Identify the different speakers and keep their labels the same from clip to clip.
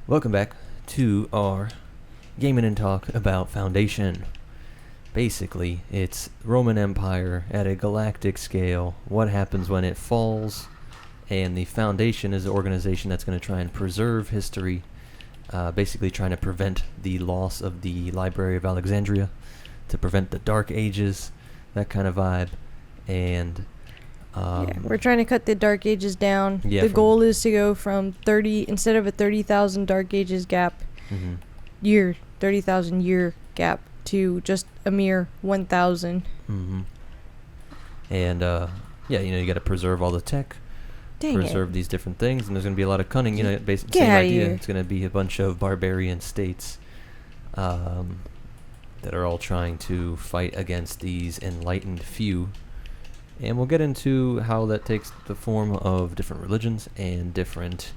Speaker 1: Welcome back to our Gaming and Talk about Foundation. Basically, it's Roman Empire at a galactic scale, what happens when it falls, and the Foundation is an organization that's going to try and preserve history, basically trying to prevent the loss of the Library of Alexandria, to prevent the Dark Ages, that kind of vibe, and...
Speaker 2: we're trying to cut the Dark Ages down.
Speaker 1: Yeah,
Speaker 2: the goal is to go from 30, instead of a 30,000 Dark Ages gap, 30,000 year gap, to just a mere 1,000.
Speaker 1: And, you got to preserve all the tech, preserve these different things, and there's going to be a lot of cunning, basically same idea. Here. It's going to be a bunch of barbarian states that are all trying to fight against these enlightened few. And we'll get into how that takes the form of different religions and different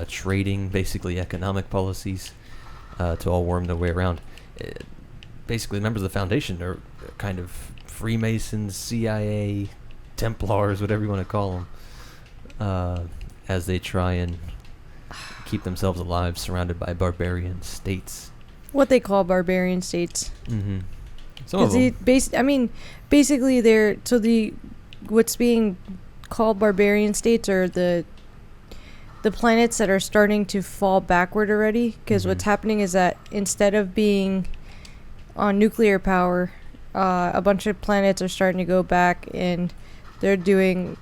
Speaker 1: trading, basically economic policies, to all worm their way around. Basically, members of the Foundation are kind of Freemasons, CIA, Templars, whatever you want to call them, as they try and keep themselves alive, surrounded by barbarian states.
Speaker 2: What they call barbarian states.
Speaker 1: Some of them.
Speaker 2: Basically, what's being called barbarian states are the planets that are starting to fall backward already. Because what's happening is that instead of being on nuclear power, a bunch of planets are starting to go back, and they're doing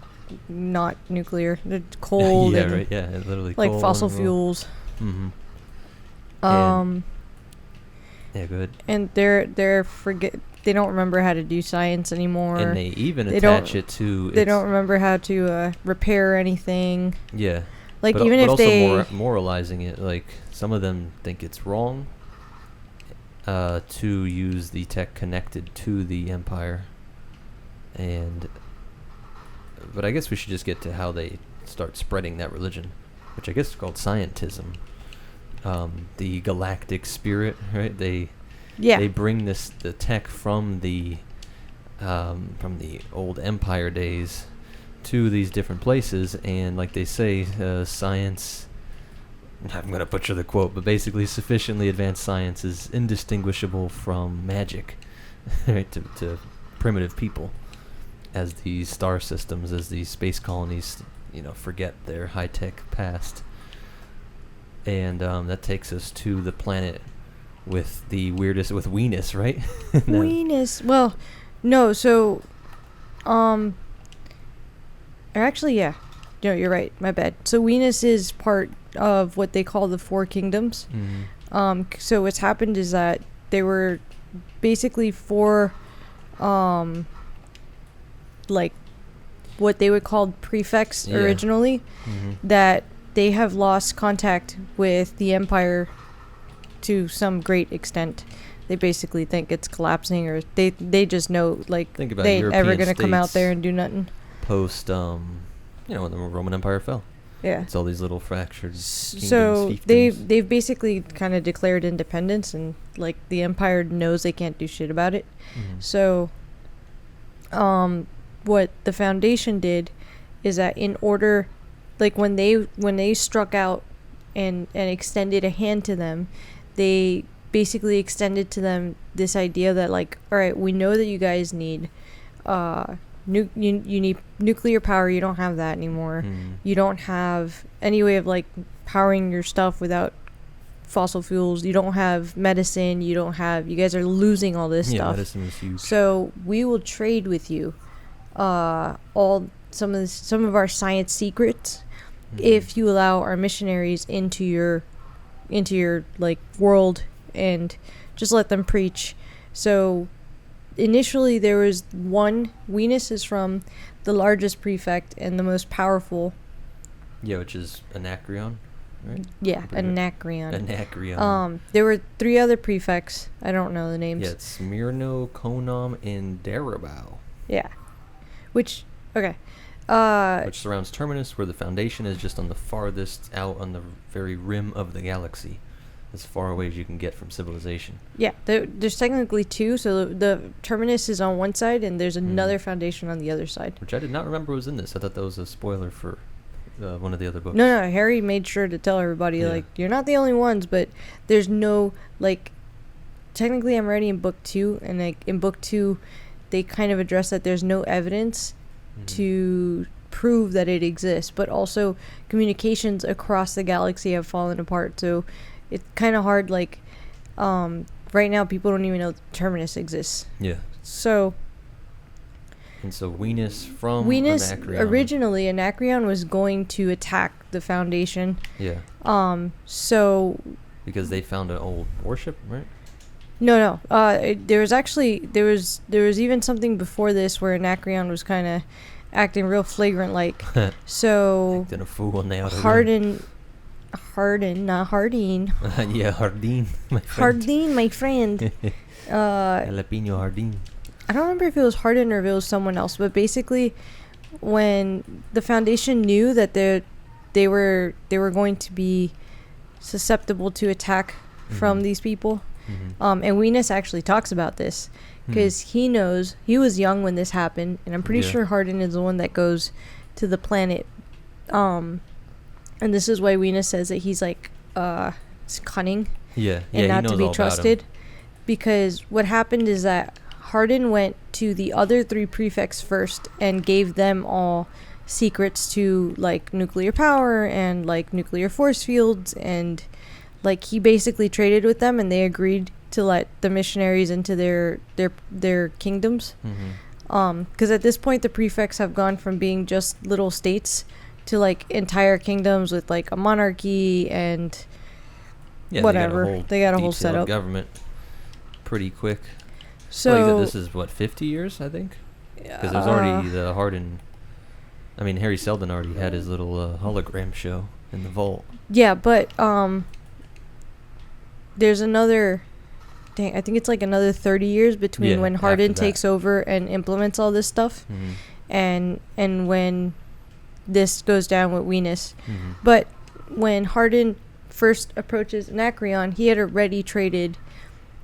Speaker 2: not nuclear. They're coal.
Speaker 1: Literally
Speaker 2: like
Speaker 1: coal
Speaker 2: fossil fuels.
Speaker 1: Yeah, good.
Speaker 2: And they don't remember how to do science anymore.
Speaker 1: And they even attach it to...
Speaker 2: They don't remember how to repair anything.
Speaker 1: Yeah.
Speaker 2: Like,
Speaker 1: but
Speaker 2: even if they...
Speaker 1: also moralizing it, like, some of them think it's wrong to use the tech connected to the Empire. But I guess we should just get to how they start spreading that religion, which I guess is called scientism. The galactic spirit, right? They bring the tech from the old Empire days to these different places, and like they say, science, I'm gonna butcher the quote, but basically sufficiently advanced science is indistinguishable from magic, right? To primitive people, as these star systems, as these space colonies, forget their high-tech past. And that takes us to the planet with the weirdest, with Venus, right?
Speaker 2: Venus. Well, no. So, actually, yeah. No, you're right. My bad. So Venus is part of what they call the Four Kingdoms. So what's happened is that they were basically four, like, what they would call prefects originally, that they have lost contact with the Empire to some great extent. They basically think it's collapsing, or they just know, like, they ain't ever going to come out there and do nothing.
Speaker 1: Post, when the Roman Empire fell.
Speaker 2: Yeah.
Speaker 1: It's all these little fractured kingdoms,
Speaker 2: so
Speaker 1: fiefdoms.
Speaker 2: they've basically kind of declared independence, and, like, the Empire knows they can't do shit about it. So, what the Foundation did is that in order... Like, when they struck out and extended a hand to them, they basically extended to them this idea that, like, all right, we know that you guys need you need nuclear power. You don't have that anymore. You don't have any way of, like, powering your stuff without fossil fuels. You don't have medicine. You guys are losing all this stuff.
Speaker 1: Medicine is huge. So
Speaker 2: we will trade with you some of our science secrets if you allow our missionaries into your like world and just let them preach. So initially there was one. Venus is from the largest prefect and the most powerful.
Speaker 1: Yeah, which is Anacreon, right?
Speaker 2: Yeah, Anacreon.
Speaker 1: There
Speaker 2: were 3 other prefects. I don't know the names.
Speaker 1: Yeah, it's Smyrno, Konom, and Darabao.
Speaker 2: Yeah. Which
Speaker 1: surrounds Terminus, where the Foundation is just on the farthest out on the very rim of the galaxy, as far away as you can get from civilization.
Speaker 2: Yeah, there's technically 2, so the Terminus is on one side, and there's another Foundation on the other side.
Speaker 1: Which I did not remember was in this. I thought that was a spoiler for one of the other books.
Speaker 2: No, Harry made sure to tell everybody, like, you're not the only ones, but there's no, like, technically I'm already in book 2, and, like, in book 2, they kind of address that there's no evidence to prove that it exists, but also communications across the galaxy have fallen apart, so it's kind of hard, like, right now people don't even know Terminus exists.
Speaker 1: Yeah.
Speaker 2: So...
Speaker 1: And so Venus Anacreon.
Speaker 2: Originally, Anacreon was going to attack the Foundation.
Speaker 1: Yeah.
Speaker 2: So...
Speaker 1: Because they found an old warship, right?
Speaker 2: No. There was even something before this where Anacreon was kind of acting real flagrant, like. So...
Speaker 1: Acting a fool on the outer
Speaker 2: Hardin, not Hardin.
Speaker 1: Yeah, Hardin, my friend.
Speaker 2: Hardin, my friend.
Speaker 1: Jalapeno Hardin.
Speaker 2: I don't remember if it was Hardin or if it was someone else, but basically, when the Foundation knew that they were going to be susceptible to attack from these people, and Venus actually talks about this because he knows he was young when this happened, and I'm pretty sure Hardin is the one that goes to the planet, and this is why Venus says that he's like cunning, and not to be trusted, because what happened is that Hardin went to the other 3 prefects first and gave them all secrets to, like, nuclear power and, like, nuclear force fields, and, like, he basically traded with them, and they agreed to let the missionaries into their kingdoms. Because at this point, the prefects have gone from being just little states to, like, entire kingdoms with, like, a monarchy and whatever. They got a whole setup.
Speaker 1: Government pretty quick.
Speaker 2: So
Speaker 1: this is what, 50 years, I think? Because there's already the Hardin. I mean, Harry Seldon already had his little hologram show in the vault.
Speaker 2: Yeah, but there's another. I think it's like another 30 years between when Hardin takes over and implements all this stuff, and when this goes down with Venus. But when Hardin first approaches Anacreon, he had already traded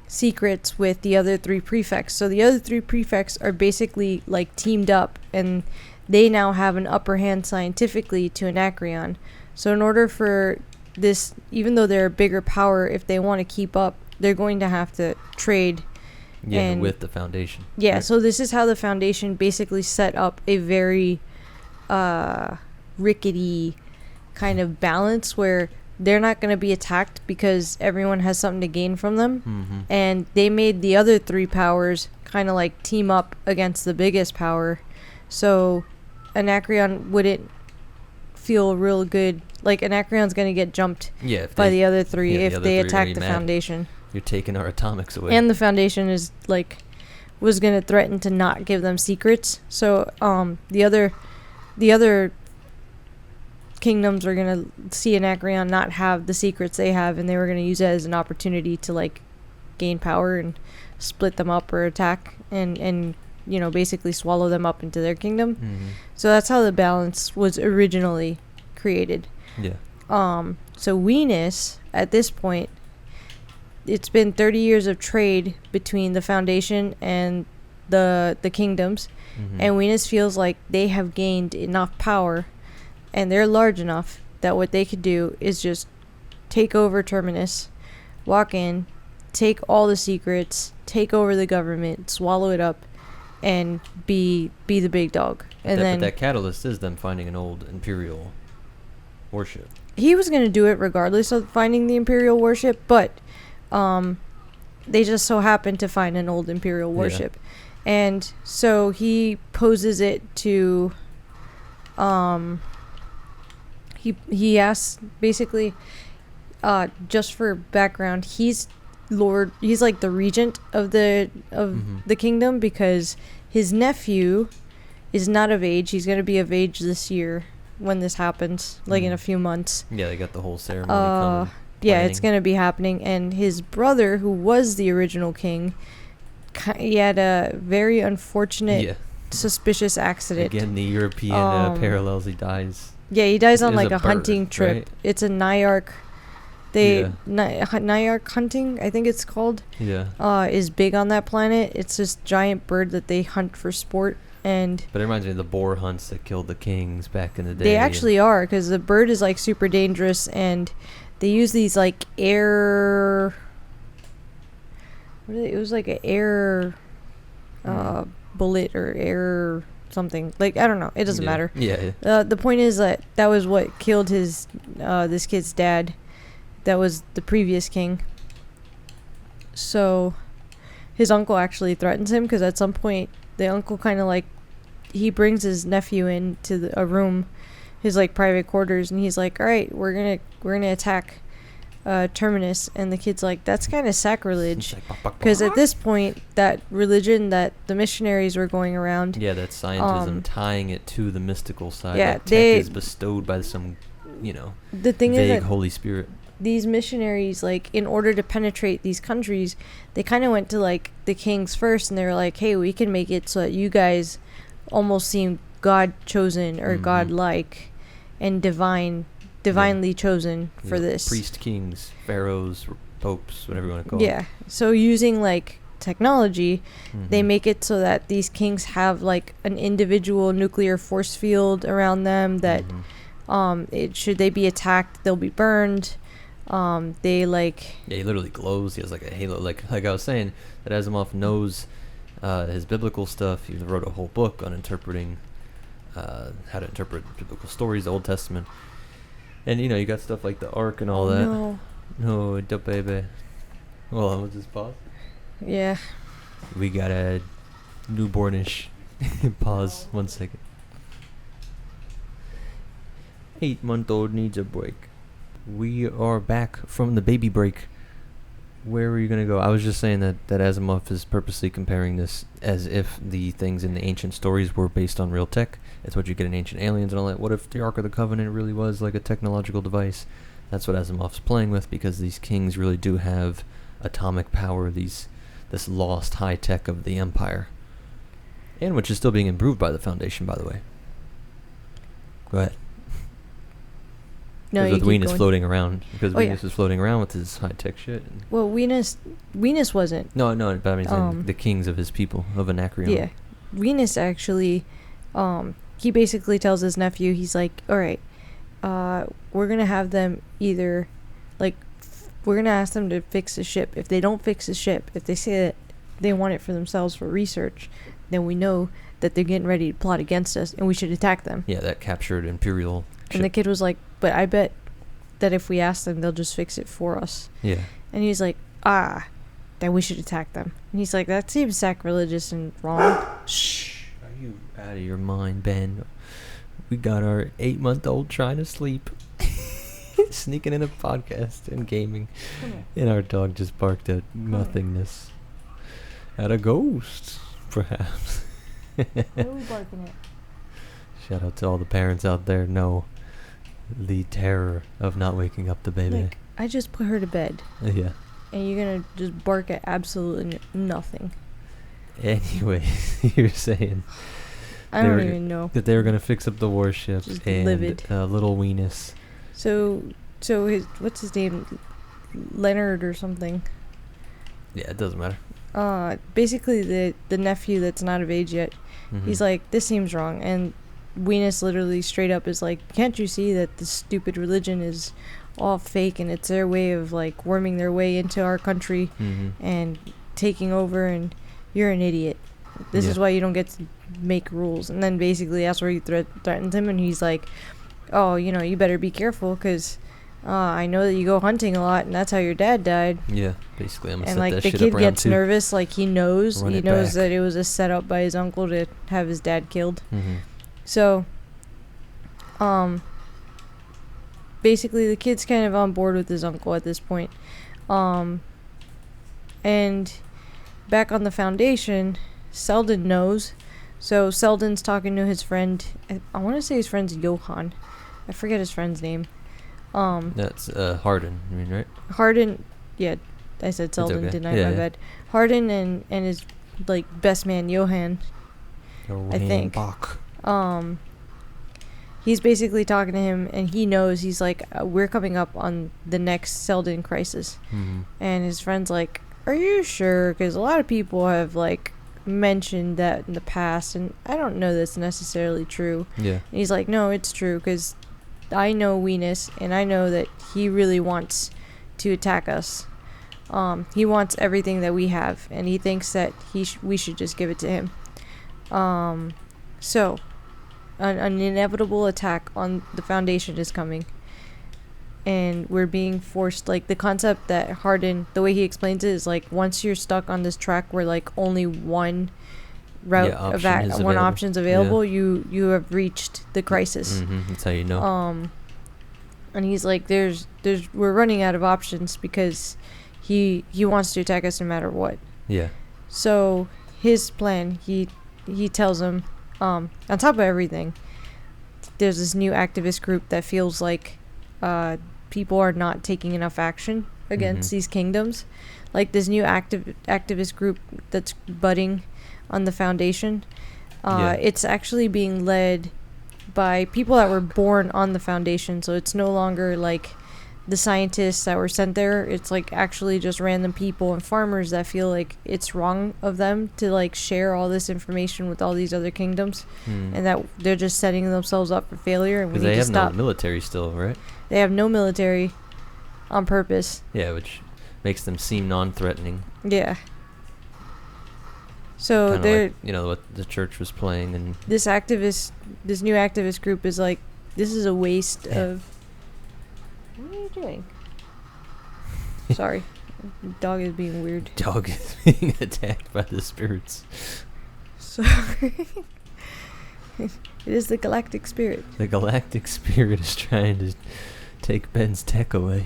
Speaker 2: secrets with the other 3 prefects. So the other 3 prefects are basically, like, teamed up, and they now have an upper hand scientifically to Anacreon. So in order for this, even though they're a bigger power, if they want to keep up, they're going to have to trade.
Speaker 1: With the Foundation.
Speaker 2: Yeah, right? So this is how the Foundation basically set up a very rickety kind of balance where they're not going to be attacked because everyone has something to gain from them. And they made the other 3 powers kind of like team up against the biggest power. So Anacreon wouldn't feel real good. Like, Anacreon's going to get jumped by the other 3 if they attack the Foundation.
Speaker 1: You're taking our atomics away.
Speaker 2: And the Foundation is, like, was going to threaten to not give them secrets. So the other kingdoms are going to see Anacreon not have the secrets they have, and they were going to use it as an opportunity to, like, gain power and split them up or attack and you know, basically swallow them up into their kingdom. So that's how the balance was originally created. So Venus, at this point, it's been 30 years of trade between the Foundation and the kingdoms, and Venus feels like they have gained enough power and they're large enough that what they could do is just take over Terminus, walk in, take all the secrets, take over the government, swallow it up, and be the big dog. And
Speaker 1: but that catalyst is them finding an old Imperial warship.
Speaker 2: He was going to do it regardless of finding the Imperial warship, but they just so happened to find an old Imperial warship. And so he poses it to... He asks, basically, just for background, he's like the regent of the kingdom, because his nephew is not of age. He's going to be of age this year when this happens, like in a few months.
Speaker 1: Yeah, they got the whole ceremony coming.
Speaker 2: Yeah, it's going to be happening. And his brother, who was the original king, he had a very unfortunate, suspicious accident.
Speaker 1: Again, the European parallels, he dies.
Speaker 2: Yeah, he dies on like a hunting trip. Right? It's a Nyark. Nyark hunting, I think it's called. Is big on that planet. It's this giant bird that they hunt for sport. And
Speaker 1: but it reminds me of the boar hunts that killed the kings back in the day.
Speaker 2: They actually are, because the bird is like super dangerous, and they use these like air. It was like an air bullet or air something. Like, I don't know. It doesn't matter.
Speaker 1: Yeah.
Speaker 2: The point is that was what killed his this kid's dad. That was the previous king. So his uncle actually threatens him, because at some point the uncle kind of like, he brings his nephew into a room, his like private quarters, and he's like, all right, we're gonna attack Terminus. And the kid's like, that's kind of sacrilege, because at this point that religion that the missionaries were going around,
Speaker 1: that scientism, tying it to the mystical side, that tech is bestowed by some
Speaker 2: the thing
Speaker 1: vague
Speaker 2: is that
Speaker 1: Holy Spirit.
Speaker 2: These missionaries, like, in order to penetrate these countries, they kind of went to like the kings first, and they were like, hey, we can make it so that you guys almost seem God chosen or God-like and divinely chosen for this.
Speaker 1: Priest kings, pharaohs, popes, whatever you want to call it.
Speaker 2: Yeah. So using like technology, they make it so that these kings have like an individual nuclear force field around them that should they be attacked, they'll be burned. They like... Yeah,
Speaker 1: he literally glows. He has like a halo. Like I was saying, that Asimov knows his biblical stuff. He wrote a whole book on interpreting how to interpret biblical stories, the Old Testament. And you got stuff like the Ark and all that. No, baby. Hold on, let's just pause.
Speaker 2: Yeah.
Speaker 1: We got a newbornish pause. 1 second. 8-month-old needs a break. We are back from the baby break. Where were you going to go? I was just saying that Asimov is purposely comparing this as if the things in the ancient stories were based on real tech. It's what you get in Ancient Aliens and all that. What if the Ark of the Covenant really was like a technological device? That's what Asimov's playing with, because these kings really do have atomic power, this lost high tech of the Empire. And which is still being improved by the Foundation, by the way. Go ahead.
Speaker 2: No,
Speaker 1: with Venus floating around, because Venus was floating around with his high tech shit.
Speaker 2: Well, Venus wasn't.
Speaker 1: No, but I mean the kings of his people of Anacreon.
Speaker 2: Yeah, Venus actually, he basically tells his nephew, he's like, all right, we're gonna have them either, like, we're gonna ask them to fix the ship. If they don't fix the ship, if they say that they want it for themselves for research, then we know that they're getting ready to plot against us, and we should attack them.
Speaker 1: Yeah, that captured Imperial ship.
Speaker 2: And the kid was like, but I bet that if we ask them, they'll just fix it for us.
Speaker 1: Yeah.
Speaker 2: And he's like, then we should attack them. And he's like, that seems sacrilegious and wrong.
Speaker 1: Shh. Are you out of your mind, Ben? We got our 8-month-old trying to sleep. Sneaking in a podcast and gaming. And our dog just barked at nothingness. At a ghost, perhaps.
Speaker 2: What are we barking at?
Speaker 1: Shout out to all the parents out there. No. The terror of not waking up the baby.
Speaker 2: Like, I just put her to bed.
Speaker 1: Yeah.
Speaker 2: And you're gonna just bark at absolutely nothing.
Speaker 1: Anyway, you're saying
Speaker 2: I don't even know
Speaker 1: that they were gonna fix up the warship,
Speaker 2: just
Speaker 1: and
Speaker 2: livid.
Speaker 1: Little Venus.
Speaker 2: So what's his name? Leonard or something.
Speaker 1: Yeah, it doesn't matter.
Speaker 2: Basically the nephew that's not of age yet. He's like, this seems wrong, and Venus literally straight up is like, can't you see that this stupid religion is all fake, and it's their way of like worming their way into our country and taking over, and you're an idiot. This is why you don't get to make rules. And then basically that's where he threatens him, and he's like, oh, you better be careful, because I know that you go hunting a lot, and that's how your dad died.
Speaker 1: Yeah, basically, I'm gonna
Speaker 2: and
Speaker 1: set
Speaker 2: like
Speaker 1: that
Speaker 2: the
Speaker 1: shit
Speaker 2: kid
Speaker 1: up
Speaker 2: gets
Speaker 1: too.
Speaker 2: nervous, like he knows
Speaker 1: back.
Speaker 2: that it was a setup by his uncle to have his dad killed. So, basically the kid's kind of on board with his uncle at this point. And back on the Foundation, Selden knows. So Selden's talking to his friend. I want to say his friend's Johan. I forget his friend's name.
Speaker 1: That's Hardin, you mean, right?
Speaker 2: Hardin, yeah, I said Selden,
Speaker 1: okay.
Speaker 2: didn't I? My bad. Hardin and his like best man Johan. I think.
Speaker 1: Bach.
Speaker 2: He's basically talking to him, and he knows, he's like, we're coming up on the next Selden crisis. And his friend's like, are you sure? Because a lot of people have like mentioned that in the past, and I don't know that's necessarily true.
Speaker 1: Yeah.
Speaker 2: And he's like, no, it's true, because I know Venus, and I know that he really wants to attack us. He wants everything that we have, and he thinks that we should just give it to him. So, an inevitable attack on the Foundation is coming. And we're being forced, like, the concept that Hardin, the way he explains it is, like, once you're stuck on this track where, like, only one route option's available, you have reached the crisis.
Speaker 1: That's how you know.
Speaker 2: And he's like, we're running out of options because he wants to attack us no matter what.
Speaker 1: Yeah.
Speaker 2: So his plan, he tells him, on top of everything, there's this new activist group that feels like people are not taking enough action against these kingdoms. Like this new activist group that's budding on the Foundation. It's actually being led by people that were born on the Foundation, so it's no longer like the scientists that were sent there. It's like actually just random people and farmers that feel like it's wrong of them to like share all this information with all these other kingdoms, and that they're just setting themselves up for failure, and we need to stop. They have
Speaker 1: no military still, right?
Speaker 2: They have no military on purpose.
Speaker 1: Yeah, which makes them seem non-threatening.
Speaker 2: Yeah. So they're,
Speaker 1: like, you know, what the church was playing, and
Speaker 2: this new activist group is like, this is a waste of. What are you doing? Sorry, dog is being weird.
Speaker 1: Dog is being attacked by the spirits.
Speaker 2: Sorry. It is the galactic spirit.
Speaker 1: The galactic spirit is trying to take Ben's tech away.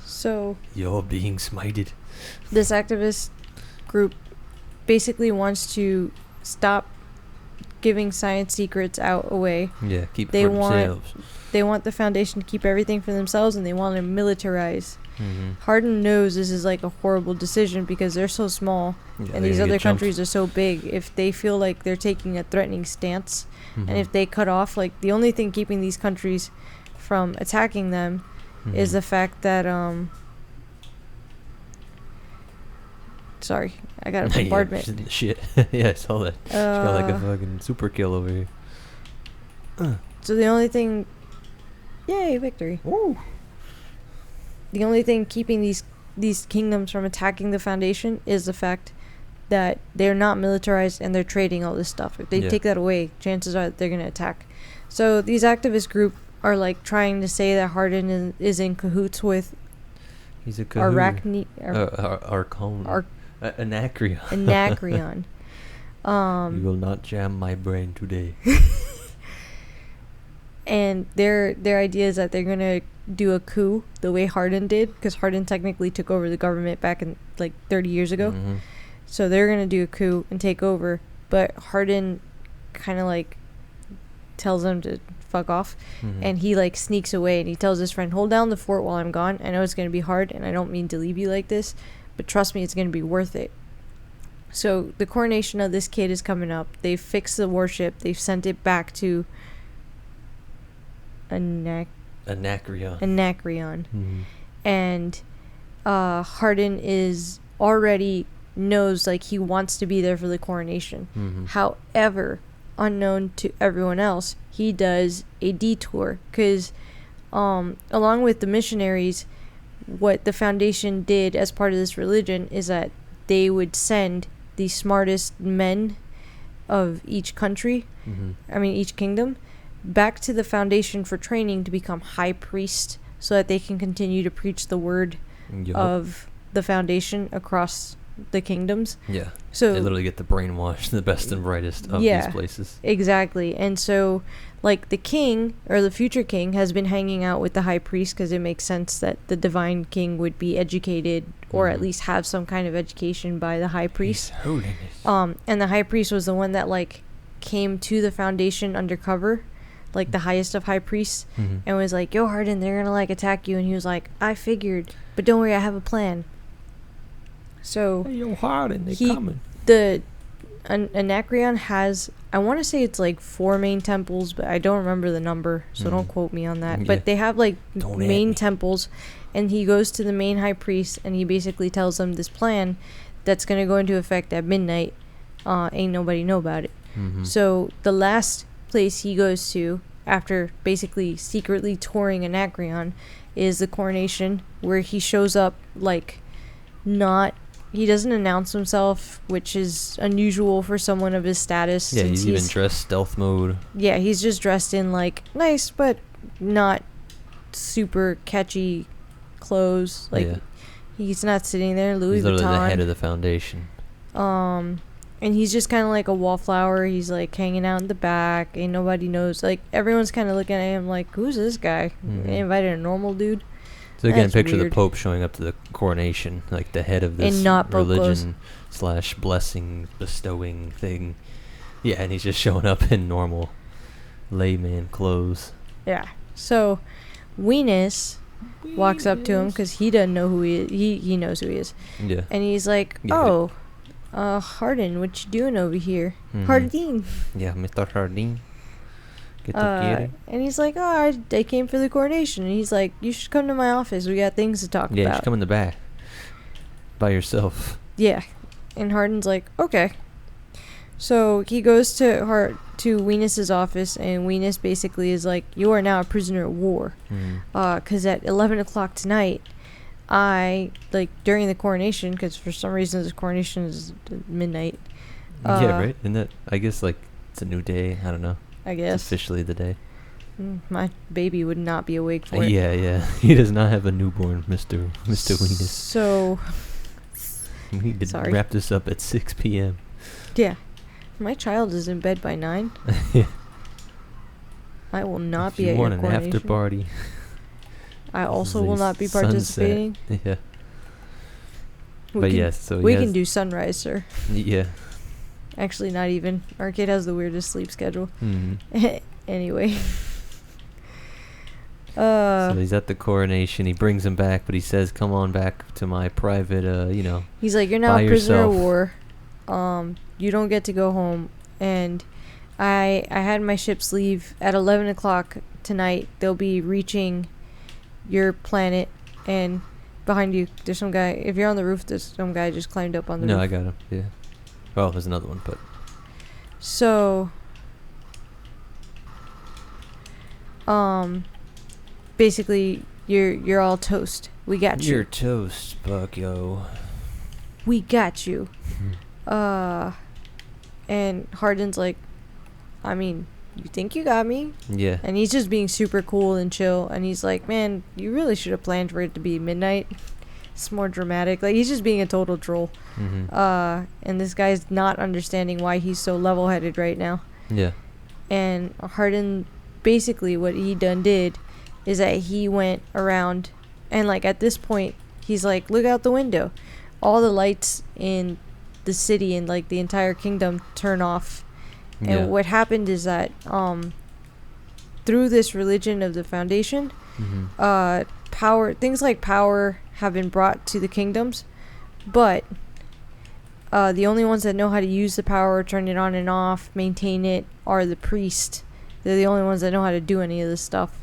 Speaker 2: So
Speaker 1: you're being smited.
Speaker 2: This activist group basically wants to stop giving science secrets out away.
Speaker 1: Yeah, keep it for themselves.
Speaker 2: They want the Foundation to keep everything for themselves, and they want to militarize. Hardin knows this is like a horrible decision because they're so small, and these other countries are so big. If they feel like they're taking a threatening stance, and if they cut off, like, the only thing keeping these countries from attacking them is the fact that sorry, I got a bombardment.
Speaker 1: Shit. Yeah, I saw that. She got like a fucking super kill over here.
Speaker 2: So the only thing, yay, victory.
Speaker 1: Woo.
Speaker 2: The only thing keeping these kingdoms from attacking the Foundation is the fact that they're not militarized and they're trading all this stuff. If they take that away, chances are that they're going to attack. So these activist group are like trying to say that Hardin is in cahoots with
Speaker 1: He's a cahoot. Anacreon.
Speaker 2: Anacreon.
Speaker 1: You will not jam my brain today.
Speaker 2: And their idea is that they're going to do a coup the way Hardin did, because Hardin technically took over the government back in like 30 years ago. So they're going to do a coup and take over, but Hardin kind of like tells them to fuck off, and he like sneaks away, and he tells his friend, hold down the fort while I'm gone. I know it's going to be hard, and I don't mean to leave you like this, but trust me, it's going to be worth it. So the coronation of this kid is coming up. They've fixed the warship. They've sent it back to Anacreon. And Hardin is already knows like he wants to be there for the coronation. However, unknown to everyone else, he does a detour because along with the missionaries, what the Foundation did as part of this religion is that they would send the smartest men of each country, each kingdom, back to the Foundation for training to become high priests so that they can continue to preach the word of the Foundation across the kingdoms. Yeah. So
Speaker 1: they literally get to brainwash the best and brightest of these places.
Speaker 2: Exactly. And so like the king or the future king has been hanging out with the high priest because it makes sense that the divine king would be educated or at least have some kind of education by the high priest. And the high priest was the one that like came to the Foundation undercover, like the highest of high priests, and was like, yo, Hardin, they're gonna like attack you. And he was like, I figured, but don't worry, I have a plan. So
Speaker 1: hey, yo, Hardin, they coming.
Speaker 2: The Anacreon has, I want to say it's like 4 main temples, but I don't remember the number, so don't quote me on that. But they have like main temples, and he goes to the main high priest, and he basically tells them this plan that's going to go into effect at midnight, ain't nobody know about it. So the last place he goes to after basically secretly touring Anacreon is the coronation, where he shows up like he doesn't announce himself, which is unusual for someone of his status.
Speaker 1: Yeah, he's even dressed stealth mode.
Speaker 2: Yeah, he's just dressed in like nice but not super catchy clothes. Like he's not sitting there Louis Vuitton. He's literally
Speaker 1: the head of the foundation.
Speaker 2: And he's just kind of like a wallflower. He's like hanging out in the back. Ain't nobody knows. Like everyone's kind of looking at him like, who's this guy? They invited a normal dude.
Speaker 1: So again, picture weird. The Pope showing up to the coronation, like the head of this religion / blessing bestowing thing. Yeah, and he's just showing up in normal layman clothes.
Speaker 2: Yeah. So Venus walks up to him because he doesn't know who he is. He knows who he is. Yeah. And he's like, Hardin, what you doing over here? Hardin.
Speaker 1: Yeah, Mr. Hardin.
Speaker 2: And he's like, I came for the coronation. And he's like, you should come to my office. We got things to talk about.
Speaker 1: Yeah, you should come in the back. By yourself.
Speaker 2: Yeah. And Hardin's like, okay. So he goes to Venus's office, and Venus basically is like, you are now a prisoner of war. Because at 11 o'clock tonight, during the coronation, because for some reason this coronation is midnight.
Speaker 1: Yeah, right? Isn't that, I guess, like, it's a new day. I don't know.
Speaker 2: I guess.
Speaker 1: It's officially the day.
Speaker 2: My baby would not be awake for it.
Speaker 1: Yeah. He does not have a newborn, Mr. Venus.
Speaker 2: So.
Speaker 1: We need to wrap this up at 6 p.m.
Speaker 2: Yeah. My child is in bed by 9.
Speaker 1: Yeah.
Speaker 2: I will not be at your coronation.
Speaker 1: You want an after party.
Speaker 2: I also will not be participating.
Speaker 1: Yeah. We
Speaker 2: can do sunrise, sir.
Speaker 1: Yeah.
Speaker 2: Actually, not even. Our kid has the weirdest sleep schedule. Anyway.
Speaker 1: So he's at the coronation. He brings him back, but he says, come on back to my private,
Speaker 2: He's like, you're now a prisoner of war. You don't get to go home. And I had my ships leave at 11 o'clock tonight. They'll be reaching your planet, and behind you there's some guy. If you're on the roof, there's some guy just climbed up on the roof.
Speaker 1: No, I got him. Yeah. Oh, there's another one, but
Speaker 2: so basically you're all toast. We got you.
Speaker 1: You're toast, Bucko.
Speaker 2: We got you. And Hardin's like, I mean, you think you got me?
Speaker 1: Yeah.
Speaker 2: And he's just being super cool and chill. And he's like, man, you really should have planned for it to be midnight. It's more dramatic. Like, he's just being a total troll. And this guy's not understanding why he's so level-headed right now.
Speaker 1: Yeah.
Speaker 2: And Hardin, basically what he did is that he went around, and like at this point, he's like, look out the window. All the lights in the city and like the entire kingdom turn off. And what happened is that through this religion of the foundation, things like power have been brought to the kingdoms, but the only ones that know how to use the power, turn it on and off, maintain it, are the priests. They're the only ones that know how to do any of this stuff.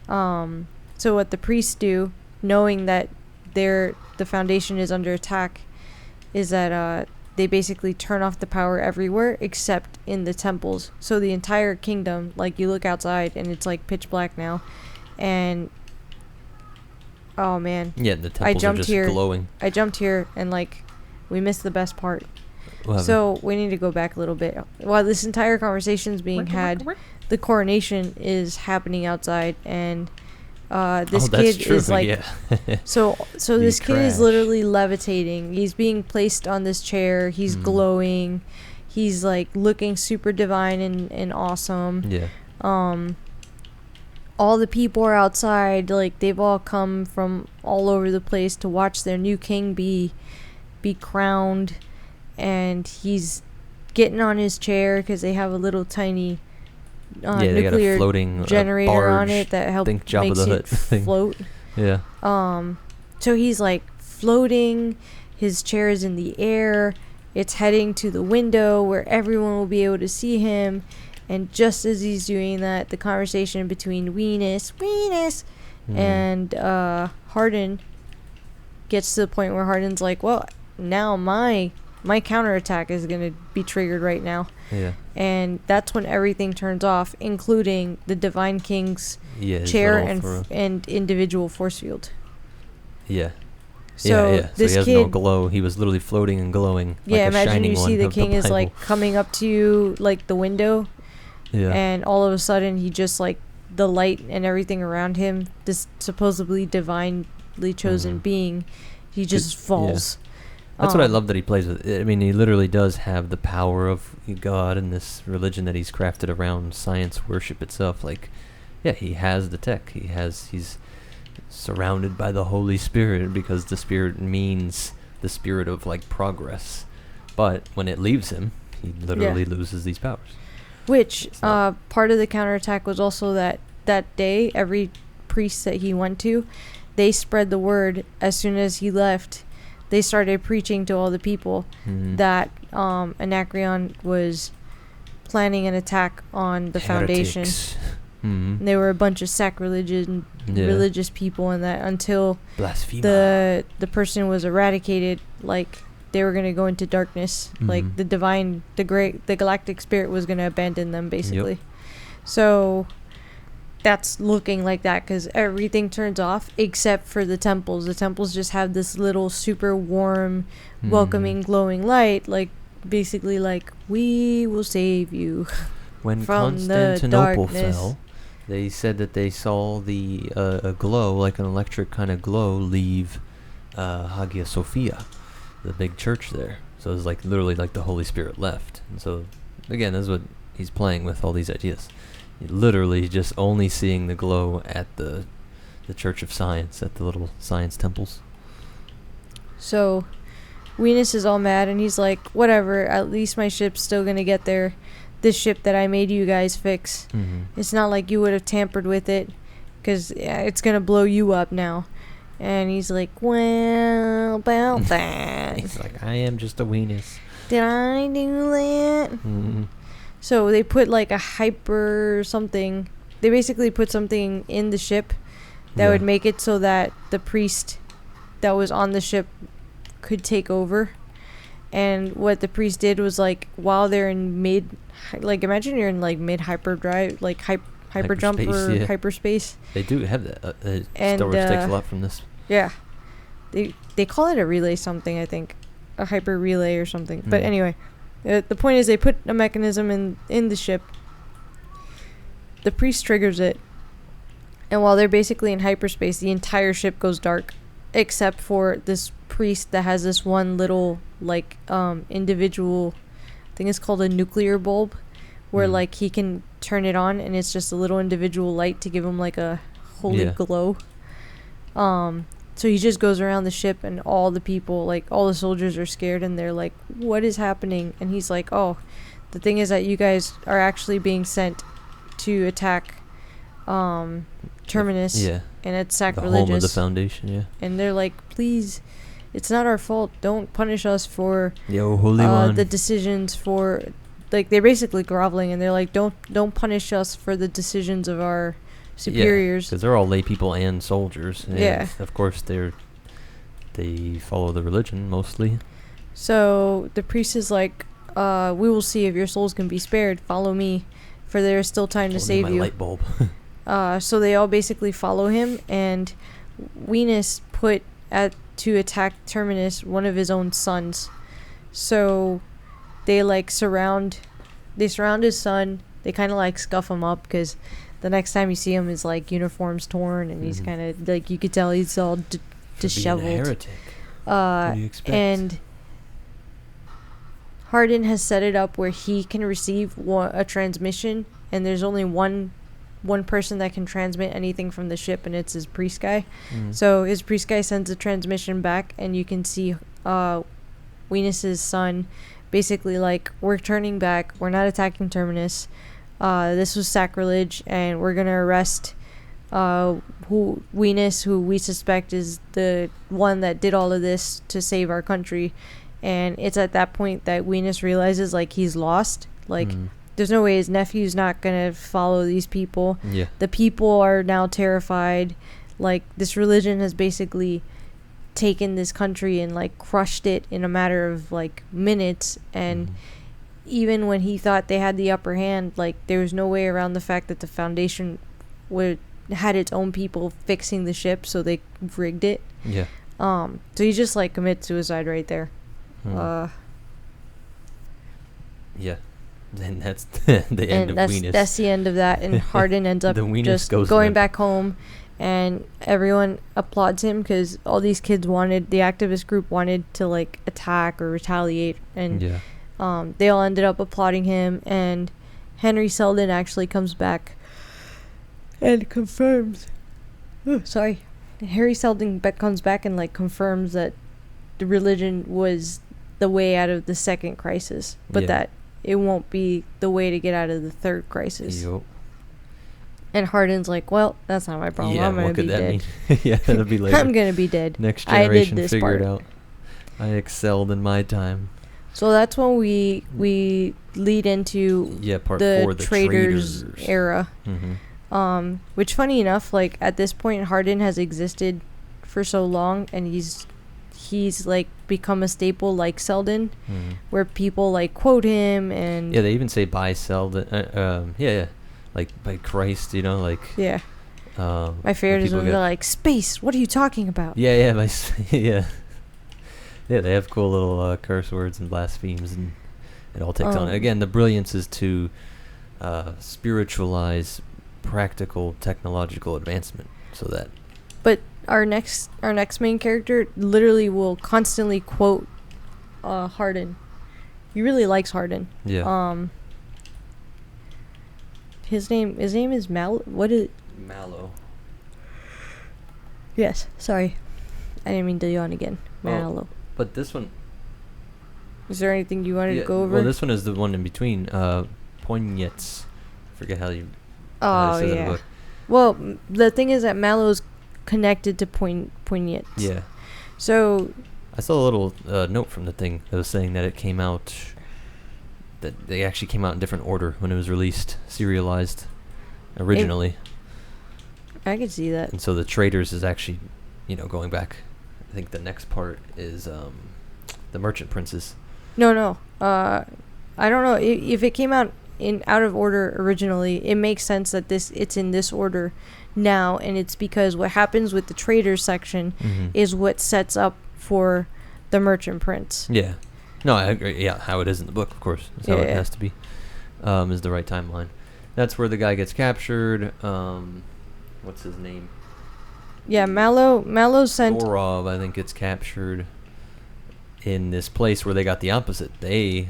Speaker 2: So what the priests do, knowing that the foundation is under attack, is that they basically turn off the power everywhere except in the temples. So the entire kingdom, like, you look outside and it's like pitch black now, and oh man,
Speaker 1: yeah, the temples are just glowing.
Speaker 2: I jumped here and like we missed the best part. So we need to go back a little bit. While this entire conversation's being had, the coronation is happening outside, and this kid is like, so this kid is literally levitating. He's being placed on this chair. He's glowing. He's like looking super divine and awesome.
Speaker 1: Yeah.
Speaker 2: All the people are outside. Like, they've all come from all over the place to watch their new king be crowned, and he's getting on his chair because they have a little tiny
Speaker 1: they got a floating
Speaker 2: generator
Speaker 1: barge,
Speaker 2: on it that helps makes it float.
Speaker 1: Yeah.
Speaker 2: So he's like floating. His chair is in the air. It's heading to the window where everyone will be able to see him. And just as he's doing that, the conversation between Venus, and Hardin gets to the point where Hardin's like, well, now my my counterattack is going to be triggered right now.
Speaker 1: Yeah.
Speaker 2: And that's when everything turns off, including the Divine King's chair and individual force field.
Speaker 1: Yeah.
Speaker 2: So
Speaker 1: yeah. So
Speaker 2: this
Speaker 1: he has
Speaker 2: kid,
Speaker 1: no glow. He was literally floating and glowing.
Speaker 2: Yeah,
Speaker 1: like
Speaker 2: imagine you see the king is like
Speaker 1: Bible.
Speaker 2: coming up to you like the window.
Speaker 1: Yeah.
Speaker 2: And all of a sudden he just like the light and everything around him, this supposedly divinely chosen being, he just falls.
Speaker 1: Yeah. That's what I love that he plays with. I mean, he literally does have the power of God and this religion that he's crafted around science worship itself. Like, yeah, he has the tech. He's surrounded by the Holy Spirit because the Spirit means the spirit of like progress. But when it leaves him, he literally loses these powers.
Speaker 2: Which part of the counterattack was also that day, every priest that he went to, they spread the word as soon as he left. They started preaching to all the people that Anacreon was planning an attack on the Foundation. And they were a bunch of sacrilegious religious people, and that until the person was eradicated, like they were going to go into darkness. Like the galactic spirit was going to abandon them, basically. Yep. So that's looking like that because everything turns off except for the temples. The temples just have this little super warm, welcoming, glowing light, like basically like we will save you.
Speaker 1: When
Speaker 2: from
Speaker 1: Constantinople
Speaker 2: the darkness.
Speaker 1: fell, they said that they saw the a glow, like an electric kind of glow, leave Hagia Sophia, the big church there. So it was like literally like the Holy Spirit left. And so again, that's what he's playing with, all these ideas. Literally just only seeing the glow at the Church of Science, at the little science temples.
Speaker 2: So Venus is all mad and he's like, whatever, at least my ship's still gonna get there. This ship that I made you guys fix, it's not like you would have tampered with it, because it's gonna blow you up now. And he's like, well, about that.
Speaker 1: He's like, I am just a Venus.
Speaker 2: Did I do that? So they put like a hyper something. They basically put something in the ship that would make it so that the priest that was on the ship could take over. And what the priest did was like, while they're in like imagine you're in like mid hyperdrive, like hyper jump or hyperspace.
Speaker 1: They do have that. Star Wars takes a lot from this.
Speaker 2: Yeah, they call it a relay something, I think, a hyper relay or something. But anyway. The point is they put a mechanism in the ship. The priest triggers it. And while they're basically in hyperspace, the entire ship goes dark. Except for this priest that has this one little, like, individual... I think it's called a nuclear bulb. Where, like, he can turn it on and it's just a little individual light to give him, like, a holy glow. So he just goes around the ship and all the people, like all the soldiers are scared and they're like, what is happening? And he's like, oh, the thing is that you guys are actually being sent to attack Terminus. Yeah. And it's sacrilegious.
Speaker 1: The home of the Foundation,
Speaker 2: And they're like, please, it's not our fault. Don't punish us for
Speaker 1: the
Speaker 2: decisions for... Like, they're basically groveling and they're like, don't punish us for the decisions of our... superiors,
Speaker 1: because they're all lay people and soldiers. And of course they follow the religion mostly.
Speaker 2: So the priest is like, we will see if your souls can be spared. Follow me, for there is still time to save you.
Speaker 1: Light bulb.
Speaker 2: So they all basically follow him, and Venus put to attack Terminus one of his own sons. So they like surround his son. They kind of like scuff him up because the next time you see him, his like uniform's torn, and he's kind of like, you could tell he's all disheveled.
Speaker 1: Being a heretic. What do you expect?
Speaker 2: And Hardin has set it up where he can receive a transmission, and there's only one person that can transmit anything from the ship, and it's his priest guy. So his priest guy sends a transmission back, and you can see Venus's son basically like, we're turning back, we're not attacking Terminus. This was sacrilege, and we're gonna arrest Venus, who we suspect is the one that did all of this to save our country. And it's at that point that Venus realizes like he's lost. Like there's no way his nephew's not gonna follow these people. The people are now terrified. Like, this religion has basically taken this country and like crushed it in a matter of like minutes. And even when he thought they had the upper hand, like there was no way around the fact that the Foundation had its own people fixing the ship, so they rigged it.
Speaker 1: Yeah.
Speaker 2: So he just like commits suicide right there.
Speaker 1: Yeah. Then that's the end of Weenus.
Speaker 2: That's the end of that, and Hardin ends up just going back home, and everyone applauds him because all these kids wanted, the activist group wanted to like attack or retaliate, and they all ended up applauding him, and Henry Selden actually comes back and confirms. Harry Selden comes back and like confirms that the religion was the way out of the second crisis, but that it won't be the way to get out of the third crisis.
Speaker 1: Yep.
Speaker 2: And Hardin's like, well, that's not my problem. I'm gonna be dead.
Speaker 1: Yeah, that'll be later.
Speaker 2: I'm gonna be dead.
Speaker 1: Next generation figured out. I excelled in my time.
Speaker 2: So that's when we lead into
Speaker 1: part
Speaker 2: the
Speaker 1: 4, the
Speaker 2: traders era. Which, funny enough, like at this point, Hardin has existed for so long, and he's like become a staple like Selden, where people like quote him, and
Speaker 1: they even say by Selden. Like by Christ, you know, like
Speaker 2: my favorite is when they're like, space, what are you talking about?
Speaker 1: Yeah, they have cool little curse words and blasphemes, and it all takes on. Again, the brilliance is to spiritualize practical technological advancement, so that.
Speaker 2: But our next main character literally will constantly quote Hardin. He really likes Hardin.
Speaker 1: Yeah.
Speaker 2: His name is Mallow. What is it?
Speaker 1: Mallow.
Speaker 2: Yes. Sorry, I didn't mean to yawn again. Mallow.
Speaker 1: But this one.
Speaker 2: Is there anything you wanted to go over?
Speaker 1: Well, this one is the one in between. Poignets. I forget how you.
Speaker 2: Oh
Speaker 1: say that in the book.
Speaker 2: Well, the thing is that Mallow's connected to Poignets.
Speaker 1: Yeah.
Speaker 2: So.
Speaker 1: I saw a little note from the thing that was saying that it came out. That they actually came out in different order when it was released, serialized, originally.
Speaker 2: I could see that.
Speaker 1: And so the Traders is actually, going back. I think the next part is the Merchant Princes.
Speaker 2: No. I don't know if it came out in out of order originally. It makes sense that it's in this order now, and it's because what happens with the Traders section is what sets up for the Merchant Prince.
Speaker 1: Yeah. No, I agree. Yeah, how it is in the book, of course. That's how it has to be. Is the right timeline. That's where the guy gets captured. What's his name?
Speaker 2: Yeah, Mallow sent...
Speaker 1: Gorov, I think, gets captured in this place where they got the opposite. They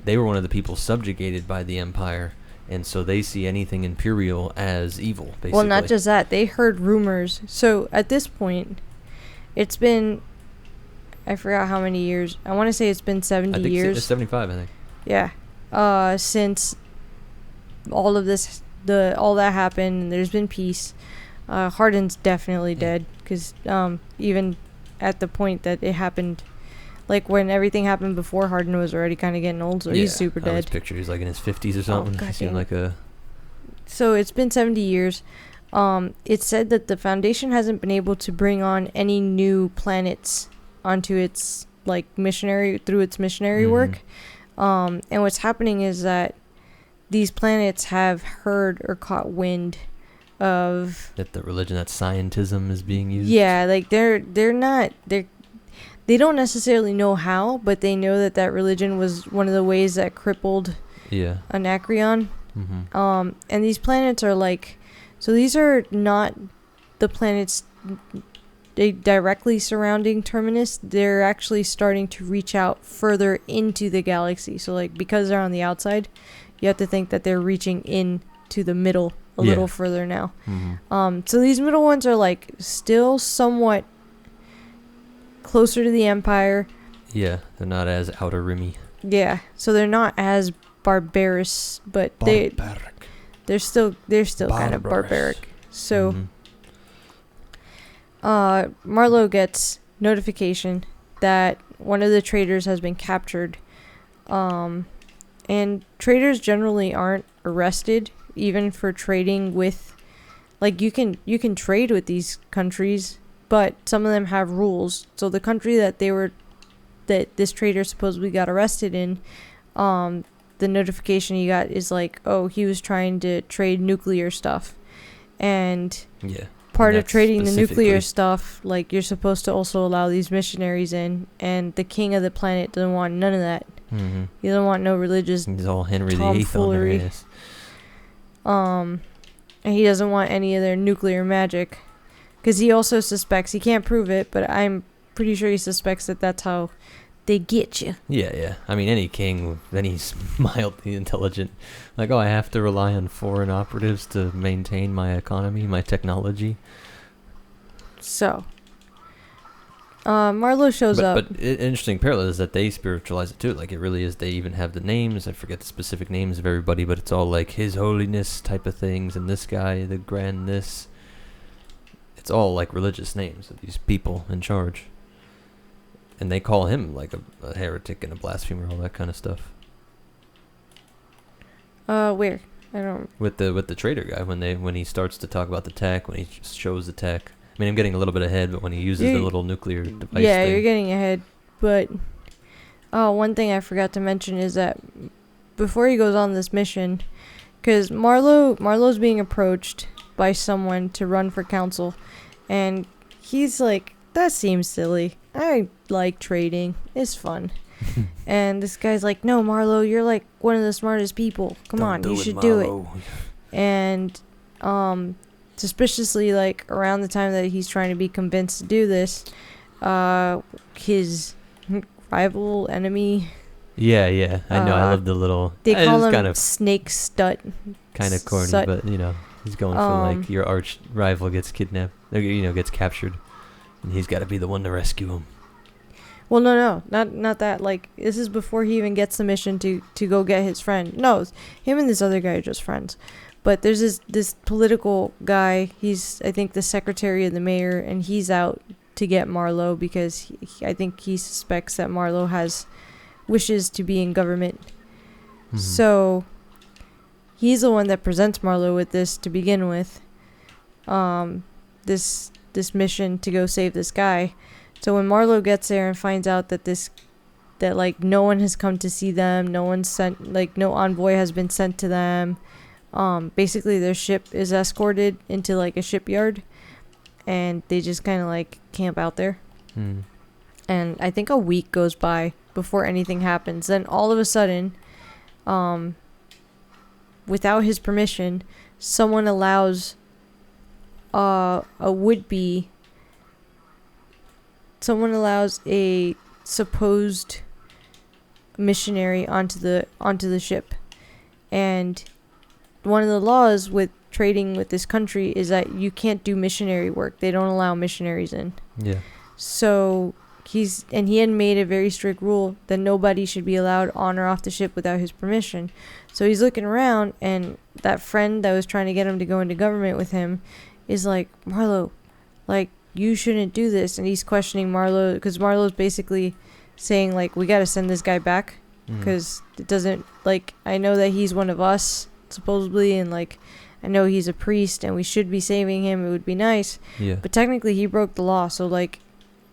Speaker 1: were one of the people subjugated by the Empire, and so they see anything Imperial as evil, basically.
Speaker 2: Well, not just that. They heard rumors. So, at this point, it's been... I forgot how many years. I want to say it's been 70 years.
Speaker 1: It's 75, I think.
Speaker 2: Yeah. Since all of this, all that happened, and there's been peace. Hardin's definitely dead, because even at the point that it happened, like when everything happened before, Hardin was already kind of getting old, so he's super dead.
Speaker 1: His picture, he's like in his 50s or something.
Speaker 2: Oh,
Speaker 1: he seemed like a...
Speaker 2: So it's been 70 years. It's said that the Foundation hasn't been able to bring on any new planets onto its missionary work, and what's happening is that these planets have heard or caught wind of
Speaker 1: that the religion, that scientism is being used.
Speaker 2: Yeah, like they don't necessarily know how, but they know that religion was one of the ways that crippled Anacreon. And these planets are so these are not the planets directly surrounding Terminus. They're actually starting to reach out further into the galaxy. So because they're on the outside, you have to think that they're reaching into the middle a little further now. So these middle ones are still somewhat closer to the Empire.
Speaker 1: Yeah, they're not as outer rimmy.
Speaker 2: Yeah, so they're not as barbarous, but they're still kind of barbaric. So Marlowe gets notification that one of the traders has been captured. And traders generally aren't arrested, even for trading with, you can trade with these countries, but some of them have rules. So the country that this trader supposedly got arrested in, the notification he got is like, oh, he was trying to trade nuclear stuff. And part of trading the nuclear stuff, like, you're supposed to also allow these missionaries in, and the king of the planet doesn't want none of that.
Speaker 1: Mm-hmm.
Speaker 2: He doesn't want no religious
Speaker 1: He's all Henry VIII on their ass.
Speaker 2: And he doesn't want any of their nuclear magic, because he also suspects, he can't prove it, but I'm pretty sure he suspects that that's how they get you.
Speaker 1: Yeah. I mean, any king, then he's mildly intelligent. Like, oh, I have to rely on foreign operatives to maintain my economy, my technology.
Speaker 2: So, Marlowe shows up.
Speaker 1: But interesting parallel is that they spiritualize it too. Like, it really is, they even have the names. I forget the specific names of everybody, but it's all like His Holiness type of things, and this guy, the Grand this. It's all like religious names of these people in charge. And they call him like a heretic and a blasphemer, all that kind of stuff.
Speaker 2: Where? I don't.
Speaker 1: With the trader guy, when he starts to talk about the tech, when he shows the tech. I mean, I'm getting a little bit ahead, but when he uses the little nuclear device
Speaker 2: yeah,
Speaker 1: thing.
Speaker 2: you're getting ahead. But one thing I forgot to mention is that before he goes on this mission, because Marlowe's being approached by someone to run for council, and he's like, that seems silly. I like trading. It's fun. And this guy's like, no, Marlowe, you're like one of the smartest people. Come on, you should do it. And suspiciously, like, around the time that he's trying to be convinced to do this, his rival enemy.
Speaker 1: Yeah. I know. I love the little.
Speaker 2: They call him kind of Snake Stut.
Speaker 1: Kind of corny, but he's going for like your arch rival gets kidnapped, or, gets captured, and he's got to be the one to rescue him.
Speaker 2: Well, no, not that. Like, this is before he even gets the mission to go get his friend. No, him and this other guy are just friends. But there's this political guy. He's, I think, the secretary of the mayor, and he's out to get Marlowe because I think he suspects that Marlowe wishes to be in government. Mm-hmm. So he's the one that presents Marlowe with this to begin with. This mission to go save this guy. So when Marlowe gets there and finds out that like no one has come to see them, no envoy has been sent to them. Basically their ship is escorted into like a shipyard, and they just kind of like camp out there. And I think a week goes by before anything happens. Then all of a sudden, without his permission, someone allows a supposed missionary onto the ship. And one of the laws with trading with this country is that you can't do missionary work. They don't allow missionaries in. Yeah. So he had made a very strict rule that nobody should be allowed on or off the ship without his permission. So he's looking around, and that friend that was trying to get him to go into government with him is like, Marlowe, like, you shouldn't do this. And he's questioning Marlowe, because Marlowe's basically saying, like, we got to send this guy back, because it doesn't, like, I know that he's one of us, supposedly, and, like, I know he's a priest, and we should be saving him. It would be nice. Yeah. But technically, he broke the law, so, like,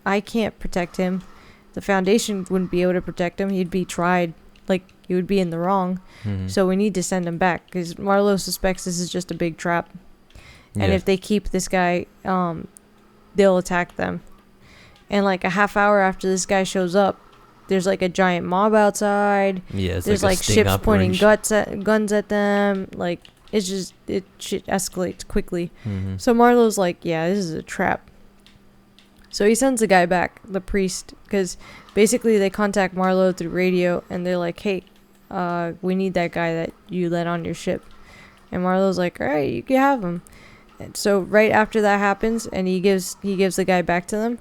Speaker 2: I can't protect him. The Foundation wouldn't be able to protect him. He'd be tried. Like, he would be in the wrong. So we need to send him back, because Marlowe suspects this is just a big trap. And if they keep this guy, they'll attack them. And like a half hour after this guy shows up, there's like a giant mob outside. Yeah, there's like ships operation. Pointing guns at them. Like, it shit escalates quickly. So Marlowe's like, yeah, this is a trap. So he sends the guy back, the priest, because basically they contact Marlowe through radio, and they're like, hey, we need that guy that you let on your ship. And Marlowe's like, all right, you can have him. And so right after that happens, and he gives the guy back to them,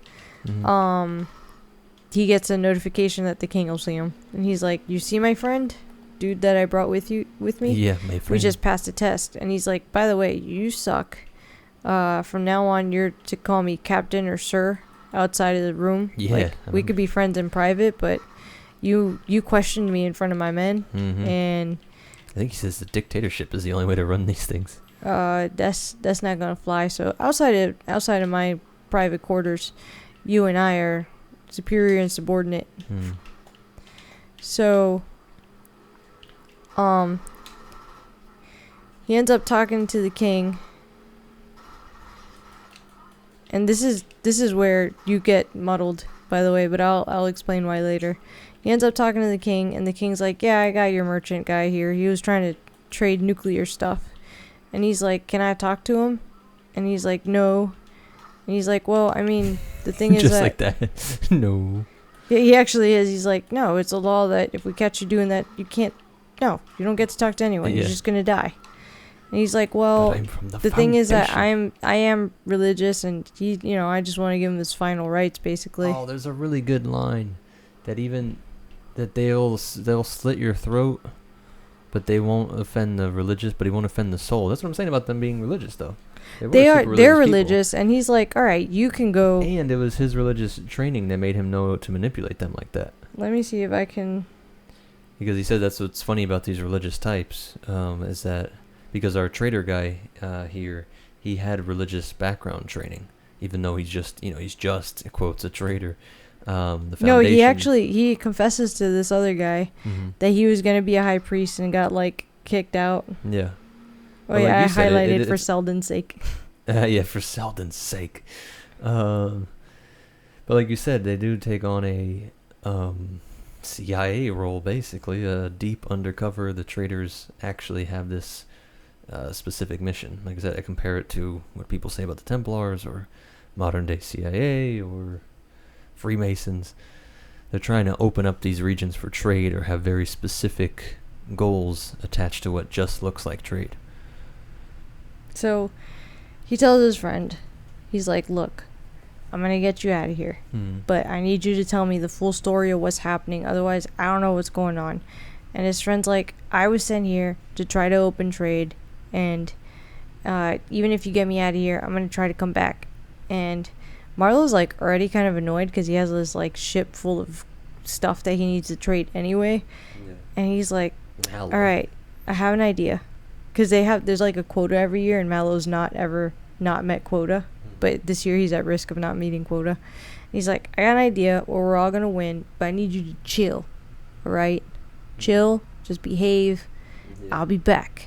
Speaker 2: he gets a notification that the king will see him. And he's like, you see my friend? Dude that I brought with me? Yeah, my friend. We just passed a test. And he's like, by the way, you suck. From now on, you're to call me captain or sir outside of the room. Yeah. Like, we could be friends in private, but you questioned me in front of my men. And
Speaker 1: I think he says the dictatorship is the only way to run these things.
Speaker 2: That's not gonna fly. So outside of my private quarters. You and I are superior and subordinate. So, he ends up talking to the king. And this is where you get muddled, by the way, but I'll explain why later. He ends up talking to the king, and the king's like, yeah, I got your merchant guy here. He was trying to trade nuclear stuff. And he's like, can I talk to him? And he's like, no. And he's like, well, I mean, the thing is
Speaker 1: just like that. No.
Speaker 2: Yeah, he actually is. He's like, no, it's a law that if we catch you doing that, you don't get to talk to anyone. You're just going to die. And he's like, well, the thing is that I am religious, and I just want to give him his final rights, basically.
Speaker 1: Oh, there's a really good line that they'll slit your throat, but they won't offend the religious, but he won't offend the soul. That's what I'm saying about them being religious, though.
Speaker 2: They're religious, and he's like, all right, you can go.
Speaker 1: And it was his religious training that made him know to manipulate them like that.
Speaker 2: Let me see if I can.
Speaker 1: Because he said that's what's funny about these religious types, is that because our trader guy here, he had religious background training, even though he's just quotes a trader.
Speaker 2: No, he confesses to this other guy that he was going to be a high priest and got kicked out.
Speaker 1: Yeah.
Speaker 2: Oh well, yeah, I highlighted for Selden's sake.
Speaker 1: Yeah, for Selden's sake. But like you said, they do take on a CIA role, basically, deep undercover. The traders actually have this specific mission. Like I said, I compare it to what people say about the Templars or modern day CIA or Freemasons. They're trying to open up these regions for trade or have very specific goals attached to what just looks like trade.
Speaker 2: So he tells his friend, he's like, look, I'm going to get you out of here, but I need you to tell me the full story of what's happening. Otherwise, I don't know what's going on. And his friend's like, I was sent here to try to open trade, and even if you get me out of here, I'm going to try to come back. And Marlowe's already kind of annoyed because he has this ship full of stuff that he needs to trade anyway. Yeah. And he's like, all right, I have an idea. Because there's a quota every year, and Mallow's not met quota. But this year he's at risk of not meeting quota. And he's like, I got an idea where we're all going to win, but I need you to chill. All right? Chill. Just behave. Yeah. I'll be back.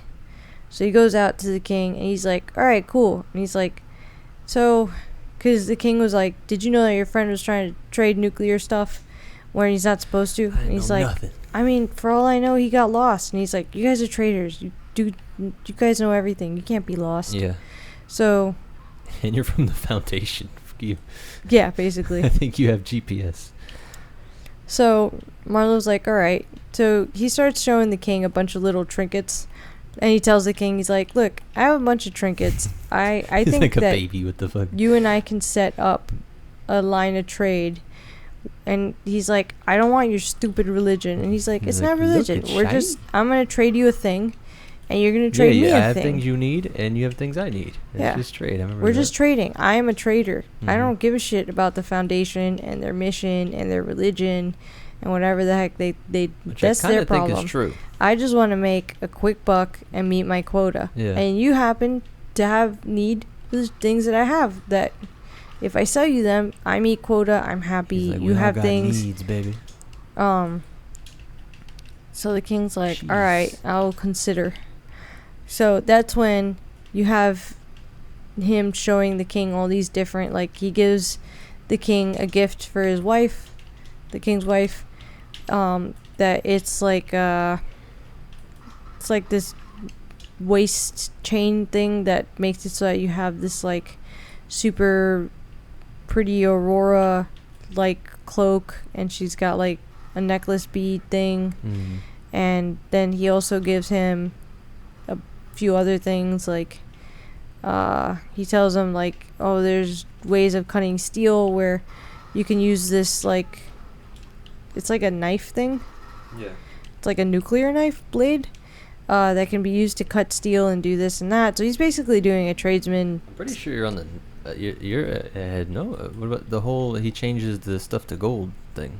Speaker 2: So he goes out to the king, and he's like, all right, cool. And he's like, so, because the king was like, did you know that your friend was trying to trade nuclear stuff when he's not supposed to? And he's like, nothing. I mean, for all I know, he got lost. And he's like, you guys are traitors. You guys know everything. You can't be lost. Yeah. So.
Speaker 1: And you're from the Foundation.
Speaker 2: Yeah, basically.
Speaker 1: I think you have GPS.
Speaker 2: So Marlowe's like, all right. So he starts showing the king a bunch of little trinkets. And he tells the king, he's like, look, I have a bunch of trinkets. I think like a that
Speaker 1: baby. What the fuck?
Speaker 2: You and I can set up a line of trade. And he's like, I don't want your stupid religion. And he's like, it's not religion. I'm going to trade you a thing. And you're going to trade me a thing. I
Speaker 1: have things you need, and you have things I need. It's just trade.
Speaker 2: We're just trading. I am a trader. I don't give a shit about the Foundation and their mission and their religion and whatever the heck they that's their problem. I think is true. I just want to make a quick buck and meet my quota. Yeah. And you happen to have need the things that I have that if I sell you them, I meet quota, I'm happy. Like, you have things.
Speaker 1: Needs, baby.
Speaker 2: So the king's like, all right, I'll consider. So that's when you have him showing the king all these different, he gives the king a gift for his wife, the king's wife, that it's this waist chain thing that makes it so that you have this super pretty aurora cloak, and she's got a necklace bead thing. And then he also gives him a few other things, he tells him oh, there's ways of cutting steel where you can use this it's like a knife thing. Yeah, it's like a nuclear knife blade that can be used to cut steel and do this and that. So he's basically doing a tradesman.
Speaker 1: I'm pretty sure you're on the you're ahead. No, what about the whole he changes the stuff to gold thing?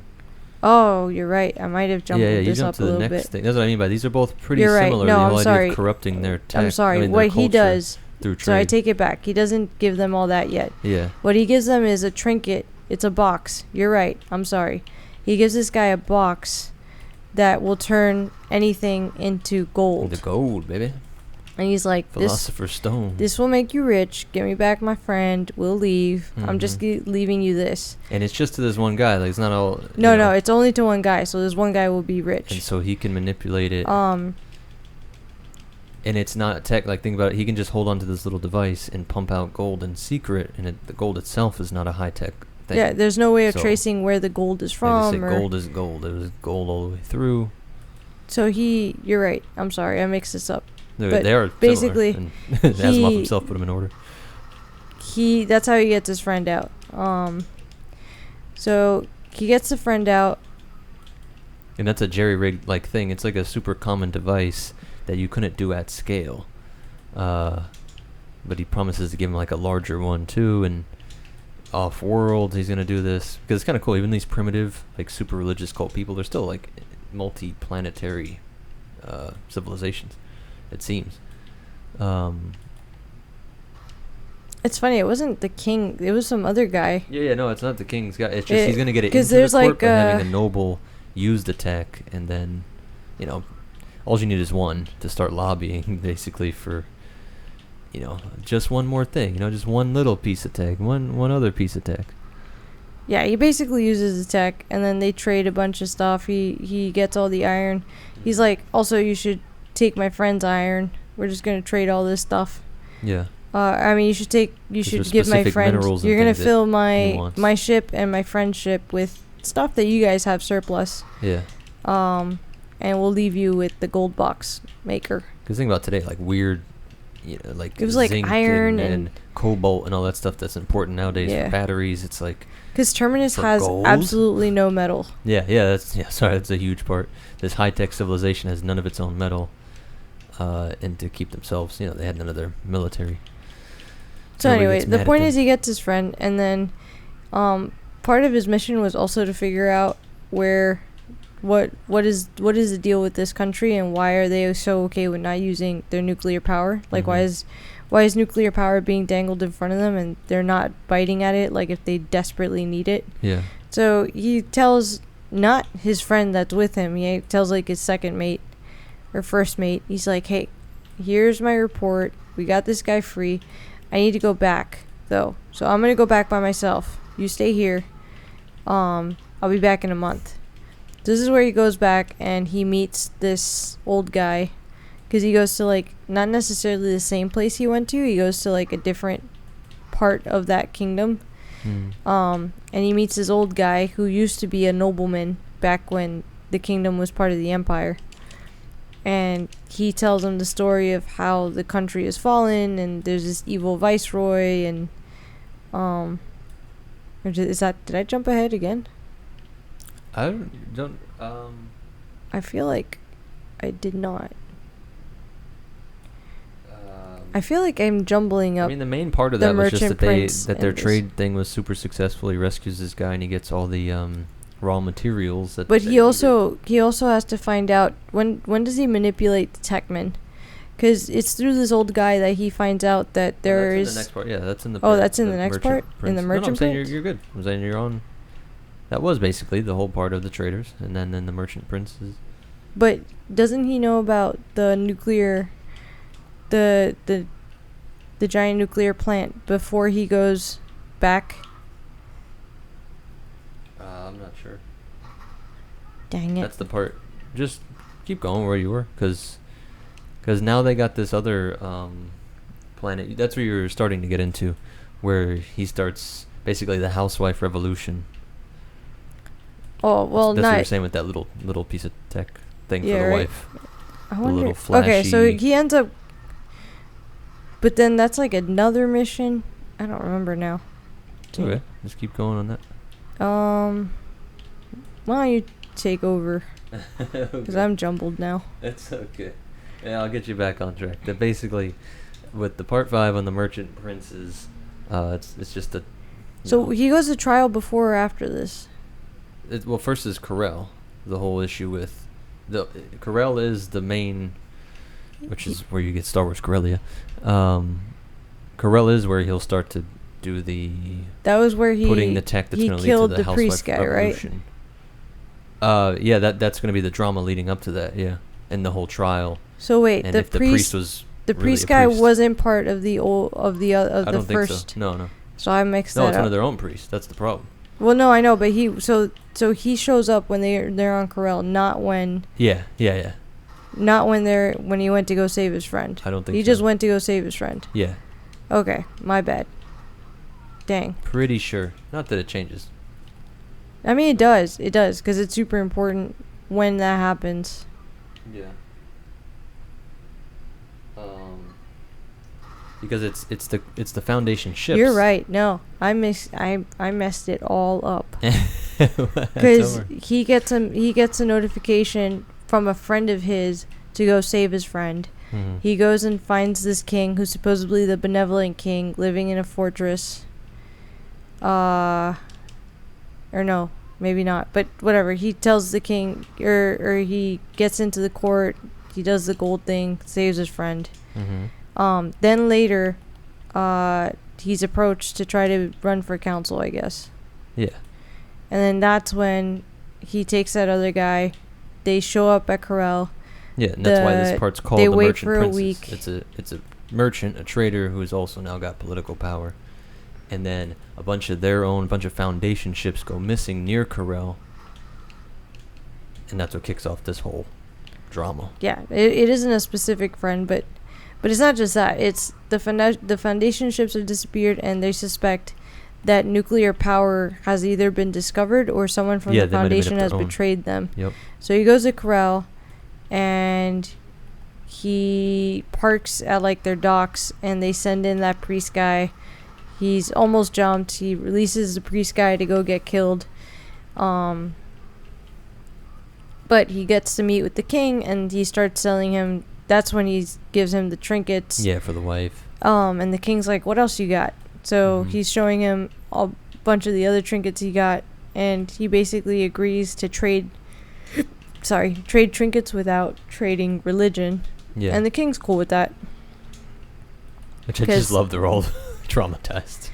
Speaker 2: Oh, you're right. I might have jumped this up a little bit.
Speaker 1: Thing. That's what I mean by these are both pretty
Speaker 2: you're
Speaker 1: similar.
Speaker 2: Right. No,
Speaker 1: the whole
Speaker 2: I'm sorry.
Speaker 1: Idea of corrupting their tech.
Speaker 2: I'm sorry. What he does
Speaker 1: through trade.
Speaker 2: So I take it back. He doesn't give them all that yet.
Speaker 1: Yeah.
Speaker 2: What he gives them is a trinket. It's a box. You're right. I'm sorry. He gives this guy a box that will turn anything into gold.
Speaker 1: Into gold, baby.
Speaker 2: And he's like,
Speaker 1: Philosopher's Stone.
Speaker 2: This will make you rich. Give me back my friend. We'll leave. I'm just leaving you this.
Speaker 1: And it's just to this one guy. Like, it's not all...
Speaker 2: No, it's only to one guy. So this one guy will be rich.
Speaker 1: And so he can manipulate it. And it's not tech. Like, think about it. He can just hold on to this little device and pump out gold in secret. And the gold itself is not a high-tech thing.
Speaker 2: Yeah, there's no way of tracing where the gold is from.
Speaker 1: They say gold is gold. It was gold all the way through.
Speaker 2: So you're right. I'm sorry. I mixed this up.
Speaker 1: They are
Speaker 2: basically
Speaker 1: Asimov himself put them in order.
Speaker 2: That's how he gets his friend out. So he gets the friend out,
Speaker 1: and that's a jerry-rigged like thing. It's like a super common device that you couldn't do at scale. But he promises to give him like a larger one too, and off-world he's gonna do this because it's kind of cool. Even these primitive, like super religious cult people, they're still like multi-planetary civilizations. It seems.
Speaker 2: It's funny. It wasn't the king. It was some other guy.
Speaker 1: Yeah. No, it's not the king's guy. It's just he's gonna get it into
Speaker 2: there's
Speaker 1: the court
Speaker 2: like
Speaker 1: by having a noble use the tech, and then, all you need is one to start lobbying, basically for, just one more thing. Just one little piece of tech, one other piece of tech.
Speaker 2: Yeah, he basically uses the tech, and then they trade a bunch of stuff. He gets all the iron. He's like, also, you should take my friend's iron. We're just gonna trade all this stuff.
Speaker 1: Yeah.
Speaker 2: You should give my friend. You're gonna fill my ship and my friend's ship with stuff that you guys have surplus.
Speaker 1: Yeah.
Speaker 2: And we'll leave you with the gold box maker.
Speaker 1: Because think about today, like weird, like
Speaker 2: it was like
Speaker 1: zinc
Speaker 2: iron
Speaker 1: and cobalt and all that stuff that's important nowadays for batteries. It's like
Speaker 2: because Terminus has absolutely no metal.
Speaker 1: Yeah. Sorry, that's a huge part. This high-tech civilization has none of its own metal. And to keep themselves, they had none of their military.
Speaker 2: So anyway, the point is he gets his friend, and then part of his mission was also to figure out what is the deal with this country, and why are they so okay with not using their nuclear power? Like, why is nuclear power being dangled in front of them, and they're not biting at it like if they desperately need it?
Speaker 1: Yeah. So
Speaker 2: he tells not his friend that's with him. He tells like his second mate. Or first mate, he's like, hey, here's my report. We got this guy free. I need to go back, though. So I'm going to go back by myself. You stay here. I'll be back in a month. This is where he goes back, and he meets this old guy. Because he goes to, like, not necessarily the same place he went to. He goes to, like, a different part of that kingdom. And he meets this old guy who used to be a nobleman back when the kingdom was part of the empire. And he tells him the story of how the country has fallen, and there's this evil viceroy, and did I jump ahead again?
Speaker 1: I don't.
Speaker 2: I feel like I did not. I feel like I'm jumbling up.
Speaker 1: I mean, the main part of that was just that their trade thing was super successful. He rescues this guy, and he gets all the raw materials.
Speaker 2: But he also has to find out when does he manipulate the techmen? Because it's through this old guy that he finds out that there is.
Speaker 1: That's in the next part. Yeah, that's in the.
Speaker 2: That's in the next part. In the merchant.
Speaker 1: I'm saying you're good. I'm saying you're on. That was basically the whole part of the traders, and then the merchant princes.
Speaker 2: But doesn't he know about the nuclear, the giant nuclear plant before he goes back?
Speaker 1: I'm not sure.
Speaker 2: Dang it.
Speaker 1: That's the part. Just keep going where you were, because now they got this other planet. That's where you're starting to get into, where he starts basically the housewife revolution.
Speaker 2: Oh, well,
Speaker 1: that's what you're saying with that little piece of tech thing for the wife.
Speaker 2: I wonder. Little flashy. Okay, so he ends up. But then that's like another mission. I don't remember now.
Speaker 1: Okay, just keep going on that.
Speaker 2: Why don't you take over? Because I'm jumbled now.
Speaker 1: That's okay. Yeah, I'll get you back on track. That basically, with the part 5 on the merchant princes, it's just a.
Speaker 2: So he goes to trial before or after this?
Speaker 1: Well, first is Corel. The whole issue with Corel is the main, which is where you get Star Wars Corellia. Corel is where he'll start to do the...
Speaker 2: That was where he...
Speaker 1: Putting the tech that's going to lead to the housewife revolution. Right? Yeah, that's going to be the drama leading up to that, yeah. And the whole trial.
Speaker 2: So wait,
Speaker 1: and if the priest was...
Speaker 2: The really priest guy wasn't part of the I don't
Speaker 1: first... think so. No.
Speaker 2: So I mixed that up.
Speaker 1: No, it's one of their own priests. That's the problem.
Speaker 2: Well, no, I know, but he... So he shows up when they're on Corel, not when...
Speaker 1: Yeah.
Speaker 2: Not when he went to go save his friend.
Speaker 1: I don't think so.
Speaker 2: He just went to go save his friend.
Speaker 1: Yeah.
Speaker 2: Okay, my bad. Dang.
Speaker 1: Pretty sure. Not that it changes.
Speaker 2: I mean, it does, because it's super important when that happens.
Speaker 1: Yeah. Because it's the Foundation ships.
Speaker 2: You're right. No, I messed it all up. Because he gets a notification from a friend of his to go save his friend. Mm-hmm. He goes and finds this king, who's supposedly the benevolent king, living in a fortress. Or no, maybe not. But whatever. He tells the king, or he gets into the court. He does the gold thing, saves his friend. Mm-hmm. Then later, he's approached to try to run for council, I guess.
Speaker 1: Yeah.
Speaker 2: And then that's when he takes that other guy. They show up at Corel.
Speaker 1: Yeah, and that's why this part's called the Merchant Princess. They wait for
Speaker 2: a week.
Speaker 1: It's a merchant, a trader who's also now got political power. And then a bunch of Foundation ships go missing near Corel. And that's what kicks off this whole drama.
Speaker 2: Yeah, it isn't a specific friend, but it's not just that. It's the Foundation ships have disappeared, and they suspect that nuclear power has either been discovered or someone from the Foundation has betrayed them.
Speaker 1: Yep.
Speaker 2: So he goes to Corel, and he parks at like their docks, and they send in that priest guy. He's almost jumped. He releases the priest guy to go get killed. But he gets to meet with the king, and he starts selling him. That's when he gives him the trinkets.
Speaker 1: Yeah, for the wife.
Speaker 2: And the king's like, "What else you got?" So he's showing him a bunch of the other trinkets he got, and he basically agrees to trade trinkets without trading religion. Yeah. And the king's cool with that.
Speaker 1: Which I just love. They're all traumatized.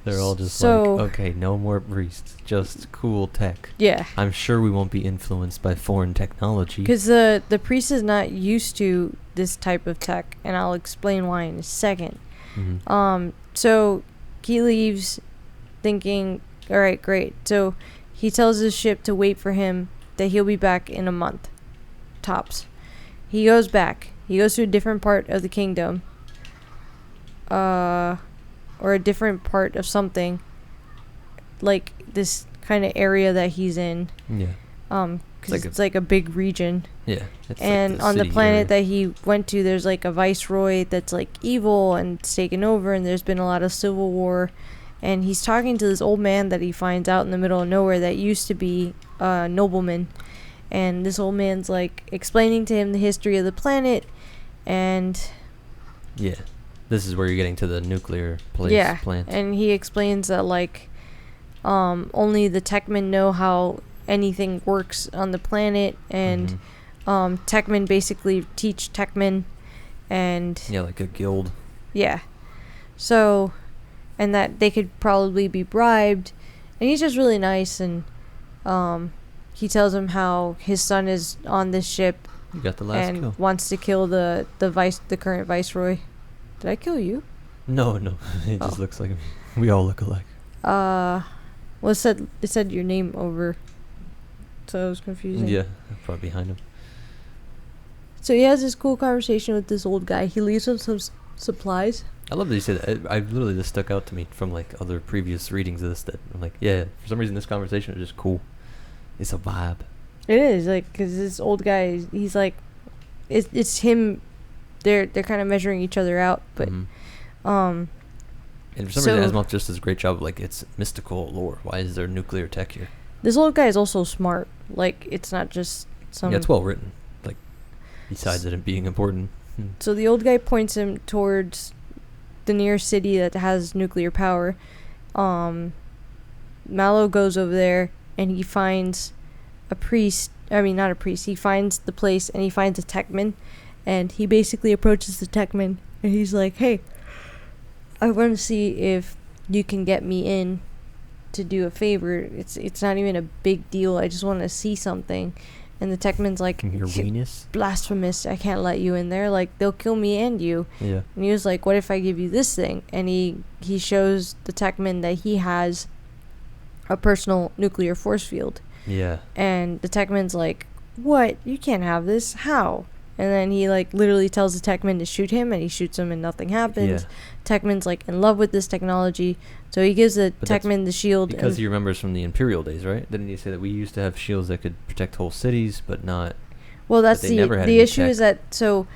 Speaker 1: They're all just like, okay, no more priests, just cool tech.
Speaker 2: Yeah.
Speaker 1: I'm sure we won't be influenced by foreign technology.
Speaker 2: Because the priest is not used to this type of tech, and I'll explain why in a second. Mm-hmm. So he leaves thinking, all right, great. So he tells his ship to wait for him, that he'll be back in a month, tops. He goes back. He goes to a different part of the kingdom. Or a different part of something, like this kind of area that he's in.
Speaker 1: Yeah.
Speaker 2: Because it's like a big region.
Speaker 1: Yeah.
Speaker 2: And like on the planet that he went to, there's like a viceroy that's like evil and it's taken over, and there's been a lot of civil war. And he's talking to this old man that he finds out in the middle of nowhere that used to be a nobleman. And this old man's like explaining to him the history of the planet, and...
Speaker 1: Yeah. This is where you're getting to the nuclear plant.
Speaker 2: And he explains that, like, only the techmen know how anything works on the planet, and techmen basically teach techmen, and...
Speaker 1: Yeah, like a guild.
Speaker 2: Yeah. So, and that they could probably be bribed, and he's just really nice, and he tells him how his son is on this ship.
Speaker 1: You got the last kill.
Speaker 2: And wants to kill the current viceroy. Did I kill you?
Speaker 1: No. It just looks like we all look alike.
Speaker 2: Well, it said your name over, so it was confusing.
Speaker 1: Yeah, probably behind him.
Speaker 2: So he has this cool conversation with this old guy. He leaves him some supplies.
Speaker 1: I love that you say that. I literally, this stuck out to me from like other previous readings of this. That I'm like, yeah, for some reason this conversation is just cool. It's a vibe.
Speaker 2: It is, like, because this old guy, he's like, it's him. They're kind of measuring each other out, but
Speaker 1: and for some reason Asimov just does a great job of, like, it's mystical lore. Why is there nuclear tech here?
Speaker 2: This old guy is also smart. Like, it's not just some...
Speaker 1: Yeah, it's well written. Like, besides it being important.
Speaker 2: So the old guy points him towards the nearest city that has nuclear power. Mallow goes over there, and he finds a priest. I mean, not a priest. He finds the place, and he finds a techman. And he basically approaches the techman, and he's like, "Hey, I want to see if you can get me in to do a favor. It's not even a big deal. I just want to see something. And the techman's like,
Speaker 1: your weenus?
Speaker 2: Blasphemous, I can't let you in there. Like, they'll kill me and you.
Speaker 1: Yeah.
Speaker 2: And he was like, what if I give you this thing? And he shows the techman that he has a personal nuclear force field.
Speaker 1: Yeah.
Speaker 2: And the techman's like, what? You can't have this. How? And then he, like, literally tells the techman to shoot him, and he shoots him, and nothing happens.
Speaker 1: Yeah.
Speaker 2: Techman's, like, in love with this technology, so he gives the techman the shield.
Speaker 1: Because he remembers from the Imperial days, right? Didn't he say that we used to have shields that could protect whole cities, but not...
Speaker 2: Well, that's the issue is that, so,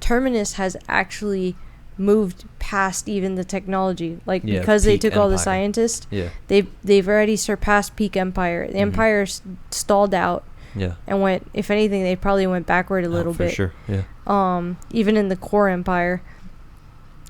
Speaker 2: Terminus has actually moved past even the technology. Like, because they took all the scientists, they've already surpassed peak Empire. The Empire stalled out.
Speaker 1: Yeah.
Speaker 2: And went, if anything, they probably went backward a little bit.
Speaker 1: For sure, yeah.
Speaker 2: Even in the core Empire,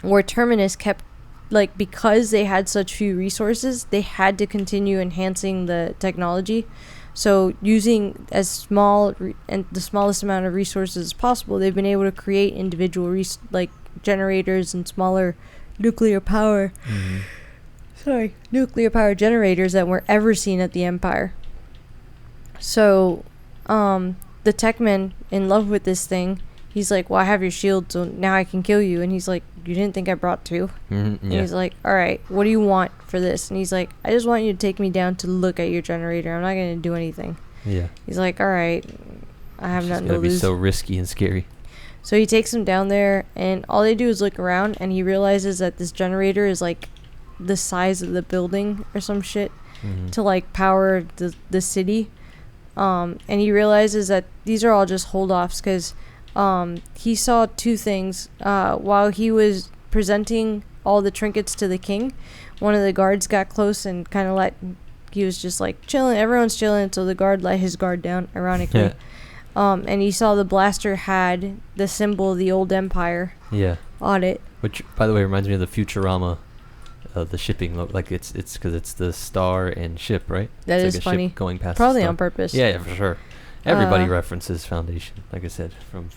Speaker 2: where Terminus kept, like, because they had such few resources, they had to continue enhancing the technology. So using as small and the smallest amount of resources as possible, they've been able to create individual like generators and smaller nuclear power. Nuclear power generators that weren't ever seen at the Empire. So, the techman, in love with this thing, he's like, well, I have your shield, so now I can kill you. And he's like, you didn't think I brought two? And he's like, all right, what do you want for this? And he's like, I just want you to take me down to look at your generator. I'm not going to do anything.
Speaker 1: Yeah.
Speaker 2: He's like, all right, I have nothing to lose.
Speaker 1: It's going to be so risky and scary.
Speaker 2: So he takes him down there, and all they do is look around, and he realizes that this generator is, like, the size of the building or some shit to, like, power the city. And he realizes that these are all just hold-offs because he saw two things. While he was presenting all the trinkets to the king, one of the guards got close and kind of he was just, like, chilling. Everyone's chilling, so the guard let his guard down, ironically. Yeah. And he saw the blaster had the symbol of the old empire on it. Which,
Speaker 1: by the way, reminds me of the Futurama. The shipping look like it's because it's the star and ship, right?
Speaker 2: That
Speaker 1: it's
Speaker 2: is
Speaker 1: like a
Speaker 2: funny.
Speaker 1: Ship going past
Speaker 2: probably on purpose.
Speaker 1: Yeah, for sure. Everybody references Foundation, like I said, from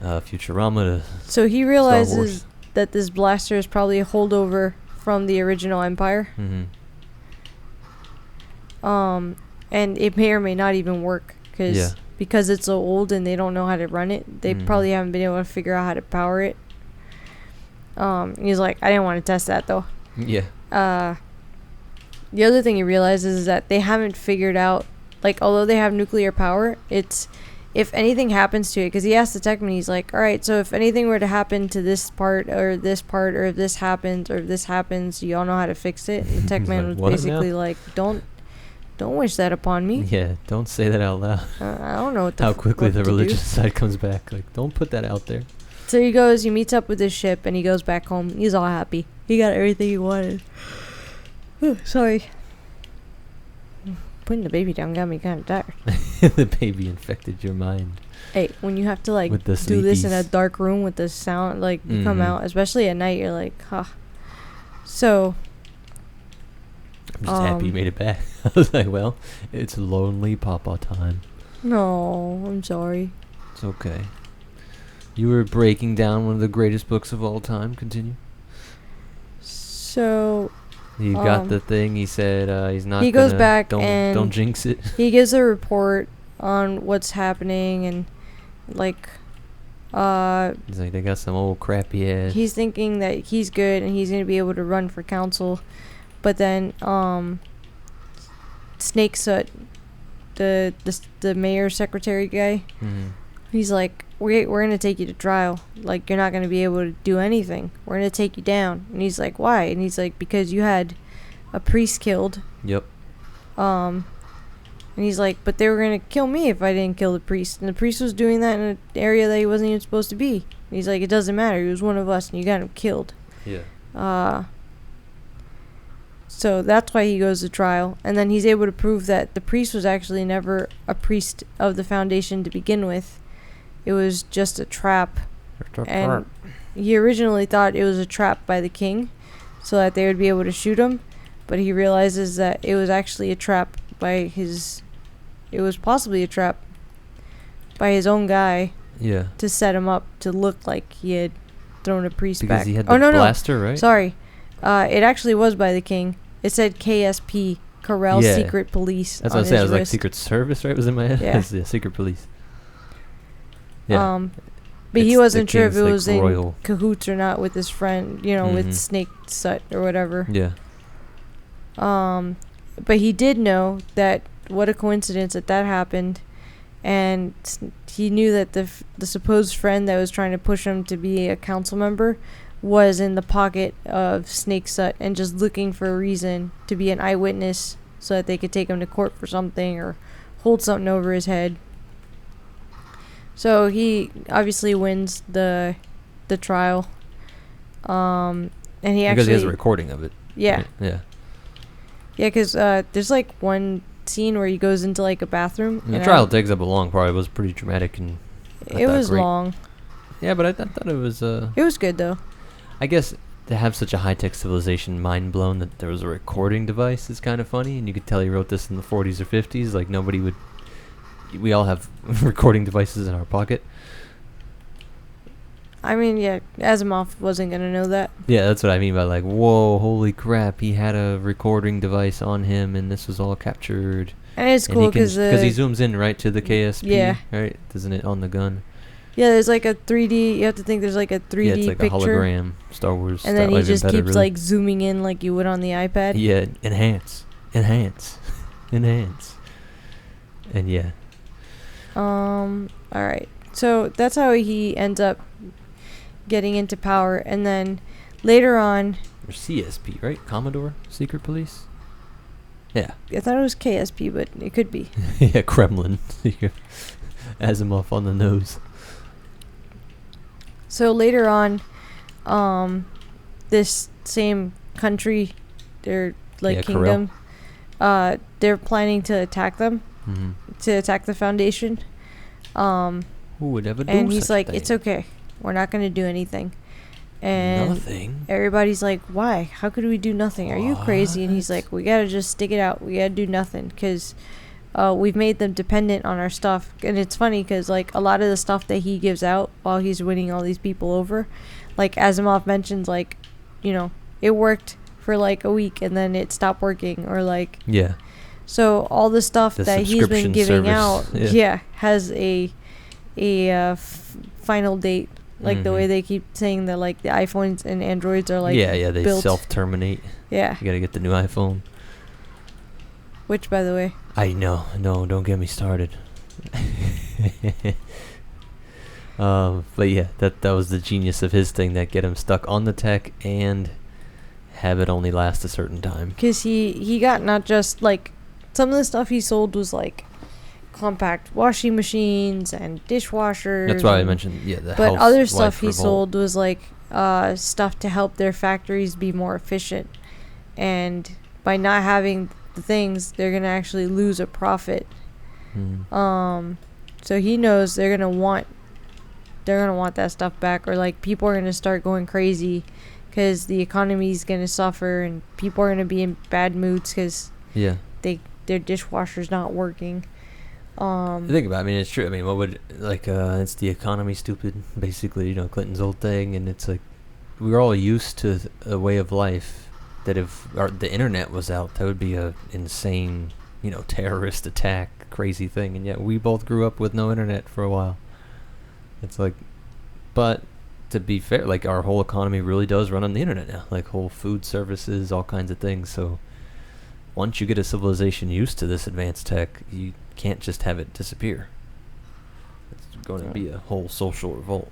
Speaker 1: Futurama to.
Speaker 2: So he realizes that this blaster is probably a holdover from the original Empire. And it may or may not even work because it's so old and they don't know how to run it. They probably haven't been able to figure out how to power it. He's like, I didn't want to test that though.
Speaker 1: Yeah.
Speaker 2: The other thing he realizes is that they haven't figured out, like, although they have nuclear power, it's if anything happens to it, because he asked the techman, he's like, all right, so if anything were to happen to this part, or if this happens, you all know how to fix it. And the techman was basically like, don't wish that upon me.
Speaker 1: Yeah, don't say that out loud.
Speaker 2: I don't know
Speaker 1: how quickly the religious side comes back. Like, don't put that out there.
Speaker 2: So he meets up with his ship, and he goes back home. He's all happy. He got everything he wanted. Sorry. Putting the baby down got me kind of tired.
Speaker 1: The baby infected your mind.
Speaker 2: Hey, when you have to, like, do this in a dark room with the sound, like, you come out, especially at night, you're like, huh. So.
Speaker 1: I'm just happy you made it back. I was like, well, it's lonely papa time.
Speaker 2: No, I'm sorry.
Speaker 1: It's okay. You were breaking down one of the greatest books of all time. Continue.
Speaker 2: So.
Speaker 1: He got the thing. He said he's not.
Speaker 2: He goes back and
Speaker 1: don't jinx it.
Speaker 2: He gives a report on what's happening and, like.
Speaker 1: He's like, they got some old crappy ass.
Speaker 2: He's thinking that he's good and he's gonna be able to run for council, but then Snake Soot, the mayor secretary guy. He's like, we're going to take you to trial. Like, you're not going to be able to do anything. We're going to take you down. And he's like, why? And he's like, because you had a priest killed.
Speaker 1: Yep.
Speaker 2: And he's like, but they were going to kill me if I didn't kill the priest. And the priest was doing that in an area that he wasn't even supposed to be. And he's like, it doesn't matter. He was one of us, and you got him killed.
Speaker 1: Yeah.
Speaker 2: So that's why he goes to trial. And then he's able to prove that the priest was actually never a priest of the Foundation to begin with. It was just a trap. And he originally thought it was a trap by the king so that they would be able to shoot him. But he realizes that it was actually a trap by his... It was possibly a trap by his own guy.
Speaker 1: Yeah.
Speaker 2: To set him up to look like he had thrown a priest
Speaker 1: because
Speaker 2: back.
Speaker 1: He had the blaster, right?
Speaker 2: Sorry. It actually was by the king. It said KSP, Corel Secret Police.
Speaker 1: That's what I was saying. It was like Secret Service, right? Was in my head.
Speaker 2: Yeah.
Speaker 1: Yeah, Secret Police. Yeah.
Speaker 2: But he wasn't sure if it was in cahoots or not with his friend, with Snake Sut or whatever.
Speaker 1: Yeah.
Speaker 2: But he did know that what a coincidence that happened, and he knew that the supposed friend that was trying to push him to be a council member was in the pocket of Snake Sut and just looking for a reason to be an eyewitness so that they could take him to court for something or hold something over his head. So he obviously wins the trial. And he actually...
Speaker 1: Because he has a recording of it.
Speaker 2: Yeah.
Speaker 1: Right? Yeah.
Speaker 2: Yeah, because there's like one scene where he goes into like a bathroom.
Speaker 1: And the trial takes up a long part. It was pretty dramatic and
Speaker 2: it was long.
Speaker 1: Yeah, but I thought it was...
Speaker 2: It was good, though.
Speaker 1: I guess to have such a high-tech civilization mind blown that there was a recording device is kind of funny, and you could tell he wrote this in the 40s or 50s. Like, nobody would... We all have recording devices in our pocket.
Speaker 2: I mean, yeah, Asimov wasn't going to know that.
Speaker 1: Yeah, that's what I mean by, like, whoa, holy crap, he had a recording device on him, and this was all captured.
Speaker 2: And it's cool because
Speaker 1: he zooms in right to the KSP, right? Isn't it on the gun?
Speaker 2: Yeah, there's like a 3D. You have to think there's like a 3D picture. Yeah, it's like
Speaker 1: picture. A hologram, Star Wars.
Speaker 2: And then he just keeps like zooming in like you would on the iPad.
Speaker 1: Yeah, enhance. And yeah.
Speaker 2: All right. So that's how he ends up getting into power, and then later on.
Speaker 1: Or CSP, right? Commodore Secret Police. Yeah.
Speaker 2: I thought it was KSP, but it could be.
Speaker 1: Yeah, Kremlin. Asimov on the nose.
Speaker 2: So later on, this same country, their kingdom, they're planning to attack them, to attack the Foundation.
Speaker 1: Who would ever do
Speaker 2: and he's
Speaker 1: such
Speaker 2: like,
Speaker 1: thing?
Speaker 2: it's okay, we're not going to do anything. And
Speaker 1: nothing.
Speaker 2: Everybody's like, why? How could we do nothing? Are you crazy? And he's like, we gotta just stick it out. We gotta do nothing because we've made them dependent on our stuff. And it's funny because like a lot of the stuff that he gives out while he's winning all these people over, like Asimov mentions, like, it worked for like a week and then it stopped working, or like,
Speaker 1: yeah.
Speaker 2: So all the stuff that he's been giving out, has a final date. Like the way they keep saying that, like the iPhones and Androids are like
Speaker 1: they
Speaker 2: built.
Speaker 1: self-terminate.
Speaker 2: Yeah,
Speaker 1: you gotta get the new iPhone.
Speaker 2: Which, by the way,
Speaker 1: I know. No, don't get me started. But yeah, that was the genius of his thing, that get him stuck on the tech and have it only last a certain time.
Speaker 2: Because he got not just like some of the stuff he sold was like compact washing machines and dishwashers.
Speaker 1: That's why I mentioned
Speaker 2: but other stuff he sold was like stuff to help their factories be more efficient, and by not having the things, they're gonna actually lose a profit. So he knows they're gonna want that stuff back, or like people are gonna start going crazy because the economy's gonna suffer and people are gonna be in bad moods because their dishwasher's not working.
Speaker 1: Think about it. I mean, it's true. I mean, what would, like, it's the economy, stupid, basically, Clinton's old thing, and it's like, we're all used to a way of life that if the internet was out, that would be a insane, terrorist attack, crazy thing, and yet we both grew up with no internet for a while. It's like, but to be fair, like, our whole economy really does run on the internet now, like whole food services, all kinds of things, so once you get a civilization used to this advanced tech, you can't just have it disappear. It's going to be a whole social revolt,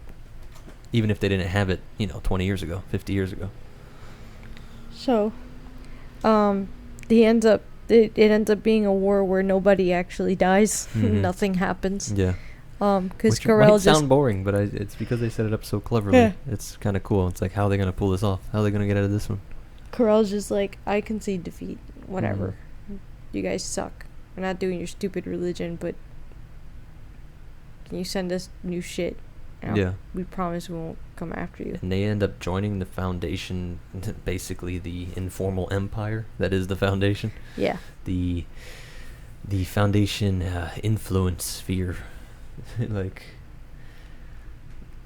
Speaker 1: even if they didn't have it 20 years ago, 50 years ago. So
Speaker 2: it ends up being a war where nobody actually dies. Nothing happens. Because Corel
Speaker 1: might sound boring, but it's because they set it up so cleverly. It's kind of cool. It's like, how are they going to pull this off? How are they going to get out of this one?
Speaker 2: Corel's just like, I concede defeat, whatever. You guys suck. We're not doing your stupid religion, but can you send us new shit? We promise we won't come after you.
Speaker 1: And they end up joining the Foundation, basically the informal empire that is the Foundation.
Speaker 2: Yeah.
Speaker 1: The Foundation influence sphere, like,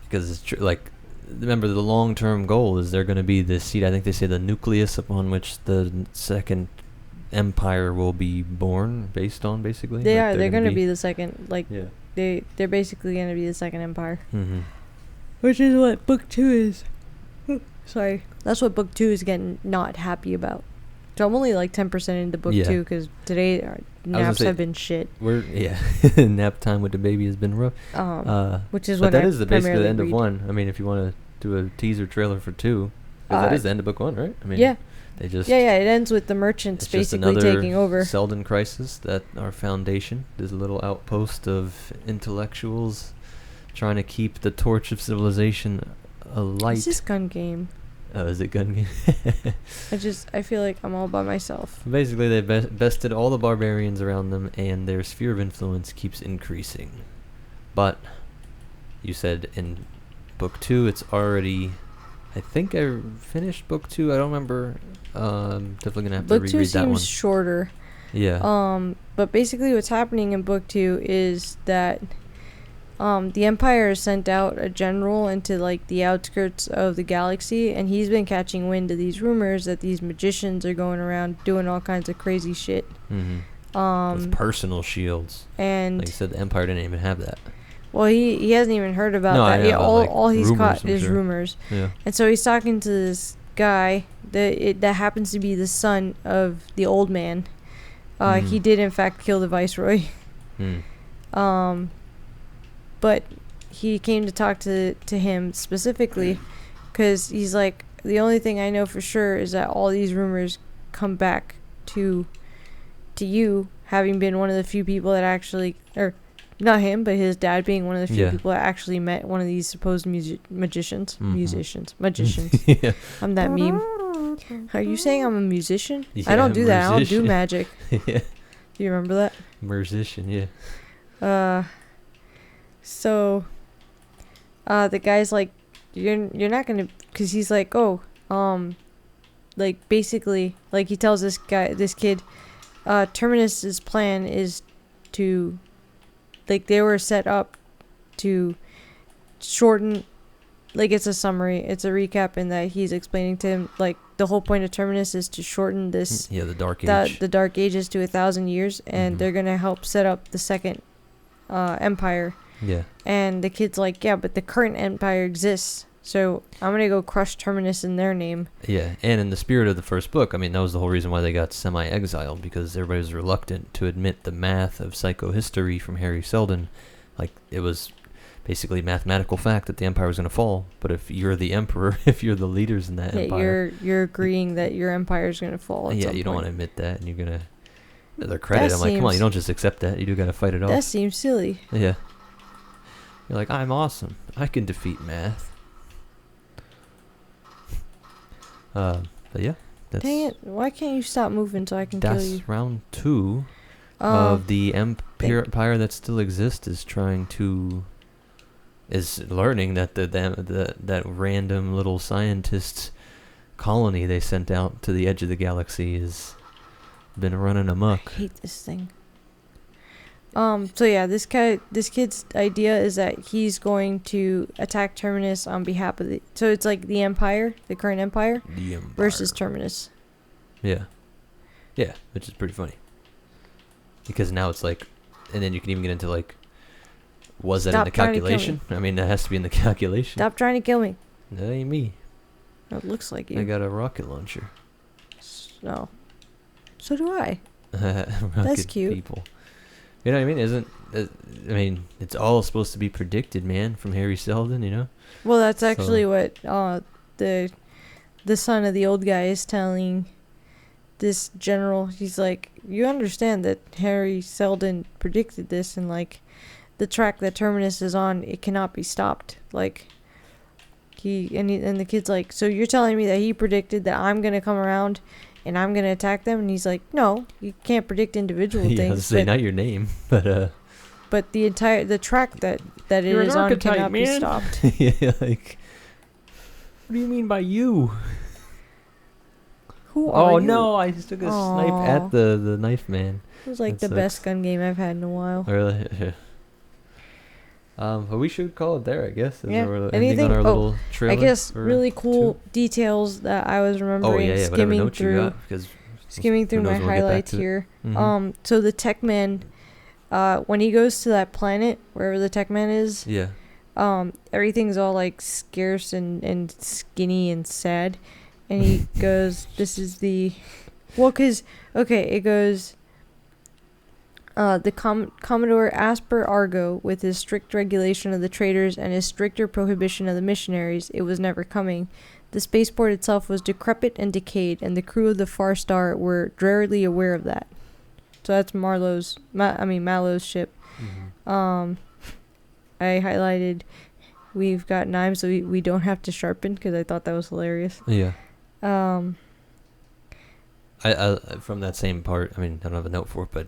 Speaker 1: because it's true. Like, remember the long-term goal is they're going to be the seed. I think they say the nucleus upon which the second empire will be born based on, basically.
Speaker 2: They are. They're going to be the second. Like,
Speaker 1: yeah.
Speaker 2: They're basically going to be the second empire.
Speaker 1: Mm-hmm.
Speaker 2: Which is what book 2 is. Sorry. That's what book 2 is getting not happy about. So I'm only like 10% into book 2 because today naps have been shit.
Speaker 1: Nap time with the baby has been rough.
Speaker 2: Which is what
Speaker 1: that is basically the end of 1. I mean, if you want to do a teaser trailer for 2, because that is the end of book 1, right? I mean, they just
Speaker 2: it ends with the merchants basically taking over.
Speaker 1: Selden crisis, that our foundation. There's a little outpost of intellectuals trying to keep the torch of civilization alight.
Speaker 2: Is this gun game?
Speaker 1: Oh, is it gun game?
Speaker 2: I feel like I'm all by myself.
Speaker 1: Basically, they bested all the barbarians around them, and their sphere of influence keeps increasing. But you said in book 2, it's already... I think I finished book 2. I don't remember. Definitely gonna have to reread that one.
Speaker 2: Book 2 seems shorter.
Speaker 1: Yeah.
Speaker 2: But basically, what's happening in book 2 is that the Empire has sent out a general into like the outskirts of the galaxy, and he's been catching wind of these rumors that these magicians are going around doing all kinds of crazy shit.
Speaker 1: Mm-hmm. With personal shields.
Speaker 2: And
Speaker 1: like you said, the Empire didn't even have that.
Speaker 2: Well, he hasn't even heard about that. All he's caught is rumors.
Speaker 1: Yeah.
Speaker 2: And so he's talking to this guy that happens to be the son of the old man. He did in fact kill the viceroy. But he came to talk to him specifically because he's like, the only thing I know for sure is that all these rumors come back to you having been one of the few people that actually, or not him, but his dad being one of the few people that actually met one of these supposed magicians.
Speaker 1: Yeah.
Speaker 2: I'm that meme. Are you saying I'm a musician?
Speaker 1: Yeah,
Speaker 2: I don't do that. I don't do magic.
Speaker 1: Yeah.
Speaker 2: Do you remember that?
Speaker 1: Musician, yeah.
Speaker 2: So, the guy's like, you're not gonna, cause he's like, like basically, like he tells this kid, Terminus's plan is to, like they were set up to shorten, like it's a summary, it's a recap in that he's explaining to him, like the whole point of Terminus is to shorten this,
Speaker 1: the Dark Age.
Speaker 2: The Dark Ages to 1,000 years, and they're gonna help set up the second empire.
Speaker 1: Yeah.
Speaker 2: And the kid's like, yeah, but the current empire exists, so I'm gonna go crush Terminus in their name.
Speaker 1: Yeah, and in the spirit of the first book, I mean, that was the whole reason why they got semi-exiled, because everybody was reluctant to admit the math of psychohistory from Harry Seldon. Like, it was basically mathematical fact that the empire was going to fall, but if you're the emperor, if you're the leaders in that empire...
Speaker 2: you're agreeing that your empire is going to fall at some point.
Speaker 1: You don't want to admit that, and you're going to... Their credit, I'm like, come on, you don't just accept that, you do got to fight it off.
Speaker 2: That seems silly.
Speaker 1: Yeah. You're like, I'm awesome. I can defeat math. But yeah. That's
Speaker 2: Dang it. Why can't you stop moving so I can kill you?
Speaker 1: That's round 2 of the empire that still exists is learning that that random little scientist colony they sent out to the edge of the galaxy has been running amok.
Speaker 2: I hate this thing. So yeah, this kid's idea is that he's going to attack Terminus on behalf of so it's like the Empire, the current Empire, versus Terminus.
Speaker 1: Yeah. Yeah, which is pretty funny. Because now it's like, and then you can even get into like, was that in the calculation? I mean, that has to be in the calculation.
Speaker 2: Stop trying to kill me.
Speaker 1: That ain't me.
Speaker 2: It looks like you.
Speaker 1: I got a rocket launcher.
Speaker 2: No. So do I. That's cute.
Speaker 1: People. You know what I mean? It's all supposed to be predicted, man, from Harry Seldon, you know?
Speaker 2: Well, that's actually what the son of the old guy is telling this general. He's like, you understand that Harry Seldon predicted this, and like the track that Terminus is on, it cannot be stopped. Like and the kid's like, so you're telling me that he predicted that I'm gonna come around and I'm gonna attack them? And he's like, no, you can't predict individual things.
Speaker 1: Say not your name, but
Speaker 2: the track that it is on cannot be stopped.
Speaker 1: Yeah, like, what do you mean by you?
Speaker 2: Who are you?
Speaker 1: Oh no, I just took a snipe at the knife man.
Speaker 2: It was like the best gun game I've had in a while.
Speaker 1: Really? But we should call it there, I guess.
Speaker 2: Yeah.
Speaker 1: We're
Speaker 2: Anything?
Speaker 1: ending on our little trailer.
Speaker 2: I guess really cool details that I was remembering skimming through. Skimming through my highlights here.
Speaker 1: Mm-hmm.
Speaker 2: So the tech man, when he goes to that planet, wherever the tech man is, everything's all like scarce and skinny and sad. And he goes, this is the, it goes, the Commodore Asper Argo, with his strict regulation of the traders and his stricter prohibition of the missionaries, it was never coming. The spaceport itself was decrepit and decayed, and the crew of the Far Star were drearily aware of that. So that's Mallow's ship. Mm-hmm. I highlighted, we've got knives so we don't have to sharpen, because I thought that was hilarious.
Speaker 1: Yeah. I from that same part, I don't have a note for it, but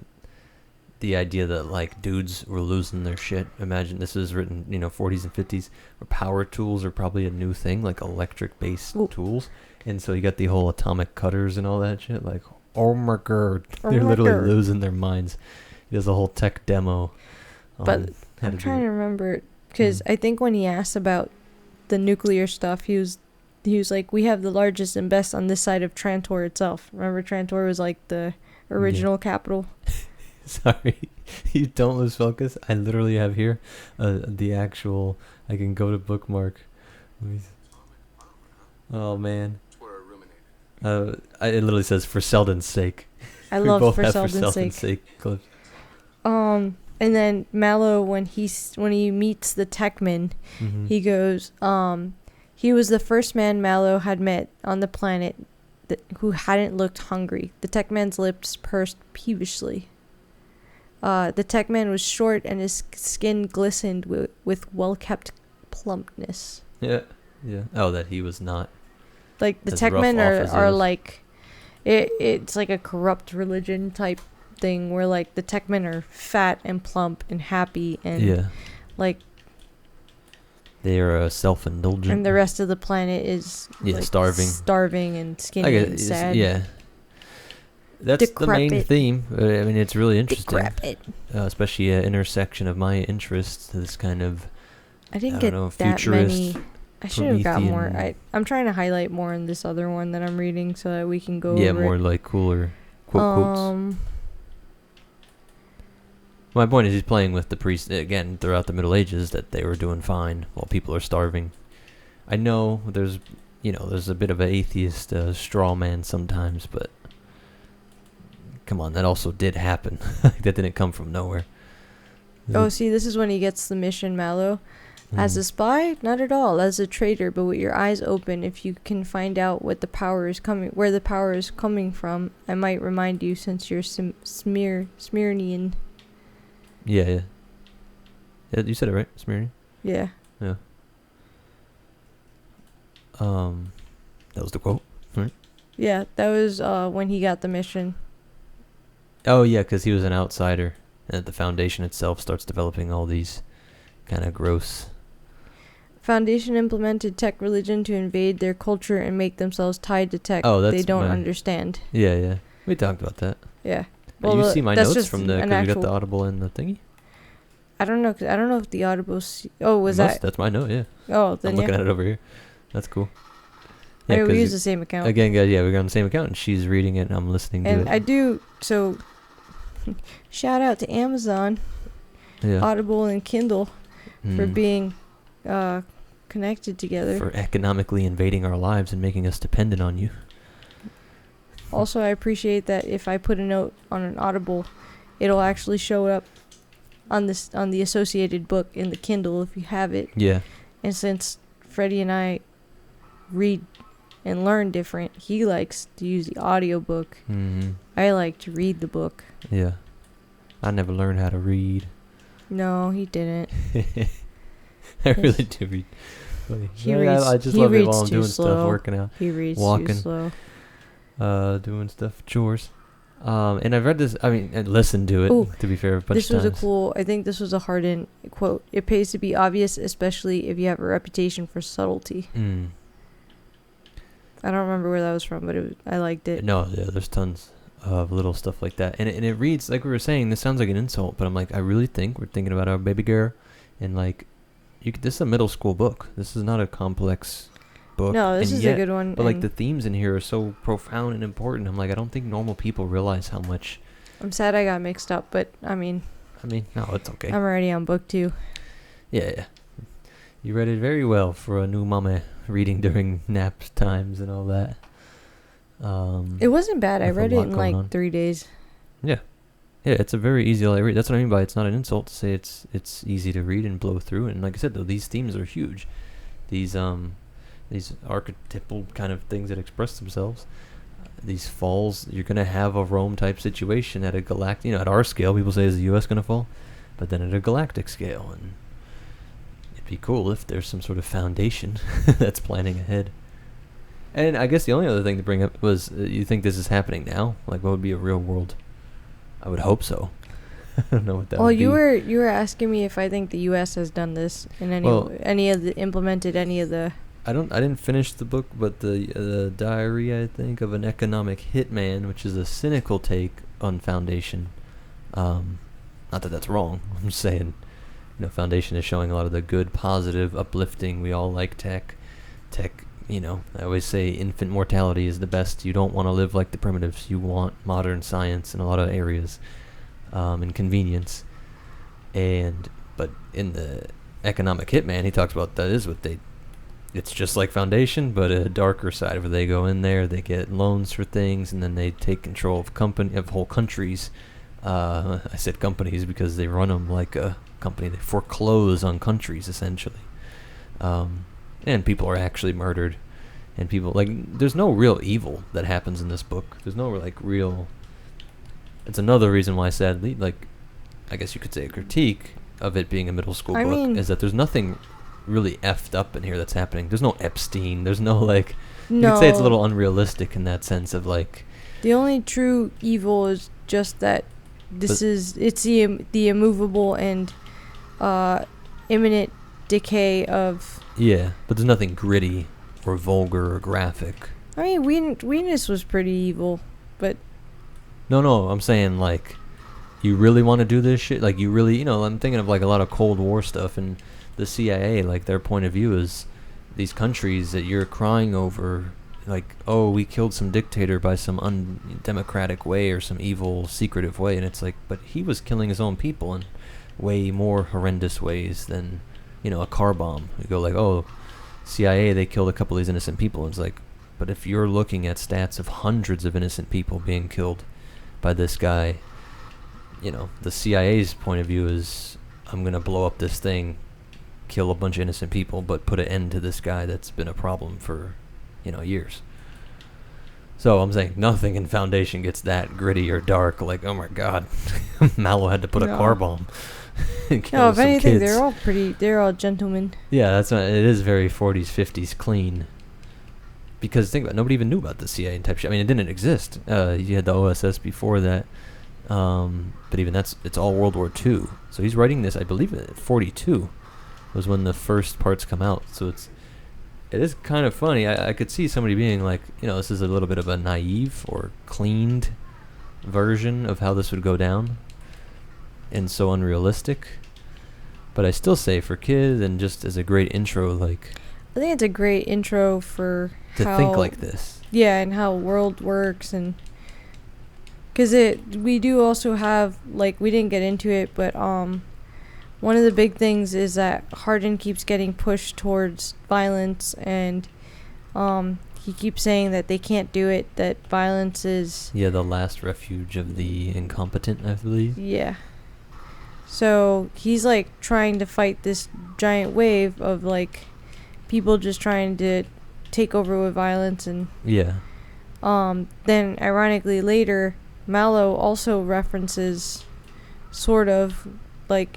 Speaker 1: the idea that like dudes were losing their shit. Imagine this is written, 40s and 50s, where power tools are probably a new thing, like electric based tools. And so you got the whole atomic cutters and all that shit. Like, oh my god, they're literally losing their minds. He does a whole tech demo.
Speaker 2: But I'm trying to remember, because I think when he asked about the nuclear stuff, he was like, we have the largest and best on this side of Trantor itself. Remember, Trantor was like the original capital.
Speaker 1: Sorry, you don't lose focus. I literally have here the actual. I can go to bookmark. Oh man. It literally says "for Selden's sake."
Speaker 2: I love "for Selden's sake"
Speaker 1: clips.
Speaker 2: And then Mallow, when he meets the Techman, he goes, he was the first man Mallow had met on the planet who hadn't looked hungry. The Techman's lips pursed peevishly. The tech man was short and his skin glistened with well-kept plumpness.
Speaker 1: Yeah. Oh, that he was not.
Speaker 2: Like, the tech men are like, it's like a corrupt religion type thing where, like, the tech men are fat and plump and happy and, like...
Speaker 1: They are self-indulgent.
Speaker 2: And the rest of the planet is, like, starving and skinny and sad.
Speaker 1: Yeah. That's decrepit. The main theme. It's really interesting.
Speaker 2: Decrepit.
Speaker 1: Especially an intersection of my interests. This kind of,
Speaker 2: I didn't get that many. I should have got more. I'm trying to highlight more in this other one that I'm reading so that we can go over it.
Speaker 1: More like cooler quotes. My point is he's playing with the priests, again, throughout the Middle Ages, that they were doing fine while people are starving. I know there's a bit of an atheist straw man sometimes, but come on, that also did happen. That didn't come from nowhere.
Speaker 2: Oh, see, this is when he gets the mission, Mallow. As a spy, not at all. As a traitor, but with your eyes open, if you can find out where the power is coming from, I might remind you, since you're Smyrnian.
Speaker 1: Yeah. You said it right, Smyrnian.
Speaker 2: Yeah.
Speaker 1: That was the quote, right?
Speaker 2: Yeah, that was when he got the mission.
Speaker 1: Oh, yeah, because he was an outsider, and the Foundation itself starts developing all these kind of gross...
Speaker 2: Foundation implemented tech religion to invade their culture and make themselves tied to tech they don't understand.
Speaker 1: Yeah. We talked about that.
Speaker 2: Yeah.
Speaker 1: Well, you see my notes from because you got the Audible and the thingy?
Speaker 2: I don't know. I don't know if the Audible...
Speaker 1: That's my note, yeah.
Speaker 2: Oh, then
Speaker 1: I'm looking at it over here. That's cool.
Speaker 2: Yeah, we use the same account.
Speaker 1: Again, guys, we're on the same account, and she's reading it, and I'm listening to it.
Speaker 2: And I do... So, shout out to Amazon, Audible, and Kindle for being connected together.
Speaker 1: For economically invading our lives and making us dependent on you.
Speaker 2: Also, I appreciate that if I put a note on an Audible, it'll actually show up on the associated book in the Kindle if you have it.
Speaker 1: Yeah.
Speaker 2: And since Freddie and I read and learn different, he likes to use the audiobook. I like to read the book.
Speaker 1: Yeah. I never learned how to read.
Speaker 2: No, he didn't.
Speaker 1: I really do read. I just love it while I'm doing stuff, working out.
Speaker 2: He reads
Speaker 1: walking,
Speaker 2: too slow.
Speaker 1: Doing stuff, chores. And I've read this, and listened to it, to be fair, a bunch of times.
Speaker 2: I think this was a Hardin quote. It pays to be obvious, especially if you have a reputation for subtlety. I don't remember where that was from, but I liked it.
Speaker 1: No, yeah, there's tons of little stuff like that. And it reads, like we were saying, this sounds like an insult, but I'm like, I really think we're thinking about our baby girl, And like, this is a middle school book. This is not a complex book.
Speaker 2: No, this is a good one.
Speaker 1: But like the themes in here are so profound and important. I'm like, I don't think normal people realize how much.
Speaker 2: I'm sad I got mixed up, but I mean,
Speaker 1: no, it's okay.
Speaker 2: I'm already on book 2.
Speaker 1: Yeah. You read it very well for a new mama reading during nap times and all that.
Speaker 2: It wasn't bad. I read it in like 3 days.
Speaker 1: Yeah, it's a very easy read. That's what I mean by it's not an insult to say it's easy to read and blow through. And like I said, though, these themes are huge. These archetypal kind of things that express themselves. These falls, you're gonna have a Rome type situation at a galactic. At our scale, people say, is the U.S. gonna fall? But then at a galactic scale, and it'd be cool if there's some sort of foundation that's planning ahead. And I guess the only other thing to bring up was, you think this is happening now? Like, what would be a real world? I would hope so. I don't know what that would be.
Speaker 2: Well, you were asking me if I think the U.S. has done this in implemented any of the.
Speaker 1: I didn't finish the book, but the diary, I think, of an economic hitman, which is a cynical take on foundation. Not that that's wrong. I'm just saying, foundation is showing a lot of the good, positive, uplifting. We all like tech. I always say infant mortality is the best. You don't want to live like the primitives. You want modern science in a lot of areas, and convenience. But in the economic hitman, he talks about that is what it's just like foundation, but a darker side where they go in there, they get loans for things, and then they take control of whole countries. I said companies because they run them like a company. They foreclose on countries, essentially. And people are actually murdered, and there's no real evil that happens in this book. There's no real. It's another reason why, sadly, I guess you could say a critique of it being a middle school book is that there's nothing really effed up in here that's happening. There's no Epstein. There's no
Speaker 2: No.
Speaker 1: You could say it's a little unrealistic in that sense of
Speaker 2: The only true evil is just that it's the immovable and imminent decay of.
Speaker 1: Yeah, but there's nothing gritty or vulgar or graphic.
Speaker 2: I mean, Venus was pretty evil, but.
Speaker 1: No, I'm saying you really want to do this shit? You really, I'm thinking of a lot of Cold War stuff, and the CIA, their point of view is these countries that you're crying over, oh, we killed some dictator by some undemocratic way or some evil, secretive way, and it's but he was killing his own people in way more horrendous ways than, a car bomb. You go oh, CIA, they killed a couple of these innocent people, and it's but if you're looking at stats of hundreds of innocent people being killed by this guy, the CIA's point of view is, I'm gonna blow up this thing, kill a bunch of innocent people, but put an end to this guy that's been a problem for, years. So I'm saying nothing in Foundation gets that gritty or dark. Oh my God, Mallow had to put a car bomb.
Speaker 2: No, if anything, kids. They're all gentlemen.
Speaker 1: Yeah, that's it is very 40s, 50s clean. Because think about it, nobody even knew about the CIA and type shit. I mean, it didn't exist. You had the OSS before that. But even it's all World War II. So he's writing this, I believe, at 42 was when the first parts come out. So it is kind of funny. I could see somebody being this is a little bit of a naive or cleaned version of how this would go down, and so unrealistic. But I still say for kids and just as a great intro, I
Speaker 2: think it's a great intro for
Speaker 1: to think like this.
Speaker 2: Yeah, and how world works, and because we do also have we didn't get into it, but one of the big things is that Hardin keeps getting pushed towards violence, and he keeps saying that they can't do it, that violence is
Speaker 1: the last refuge of the incompetent, I believe.
Speaker 2: Yeah. So he's trying to fight this giant wave of people just trying to take over with violence, and then ironically later Mallow also references sort of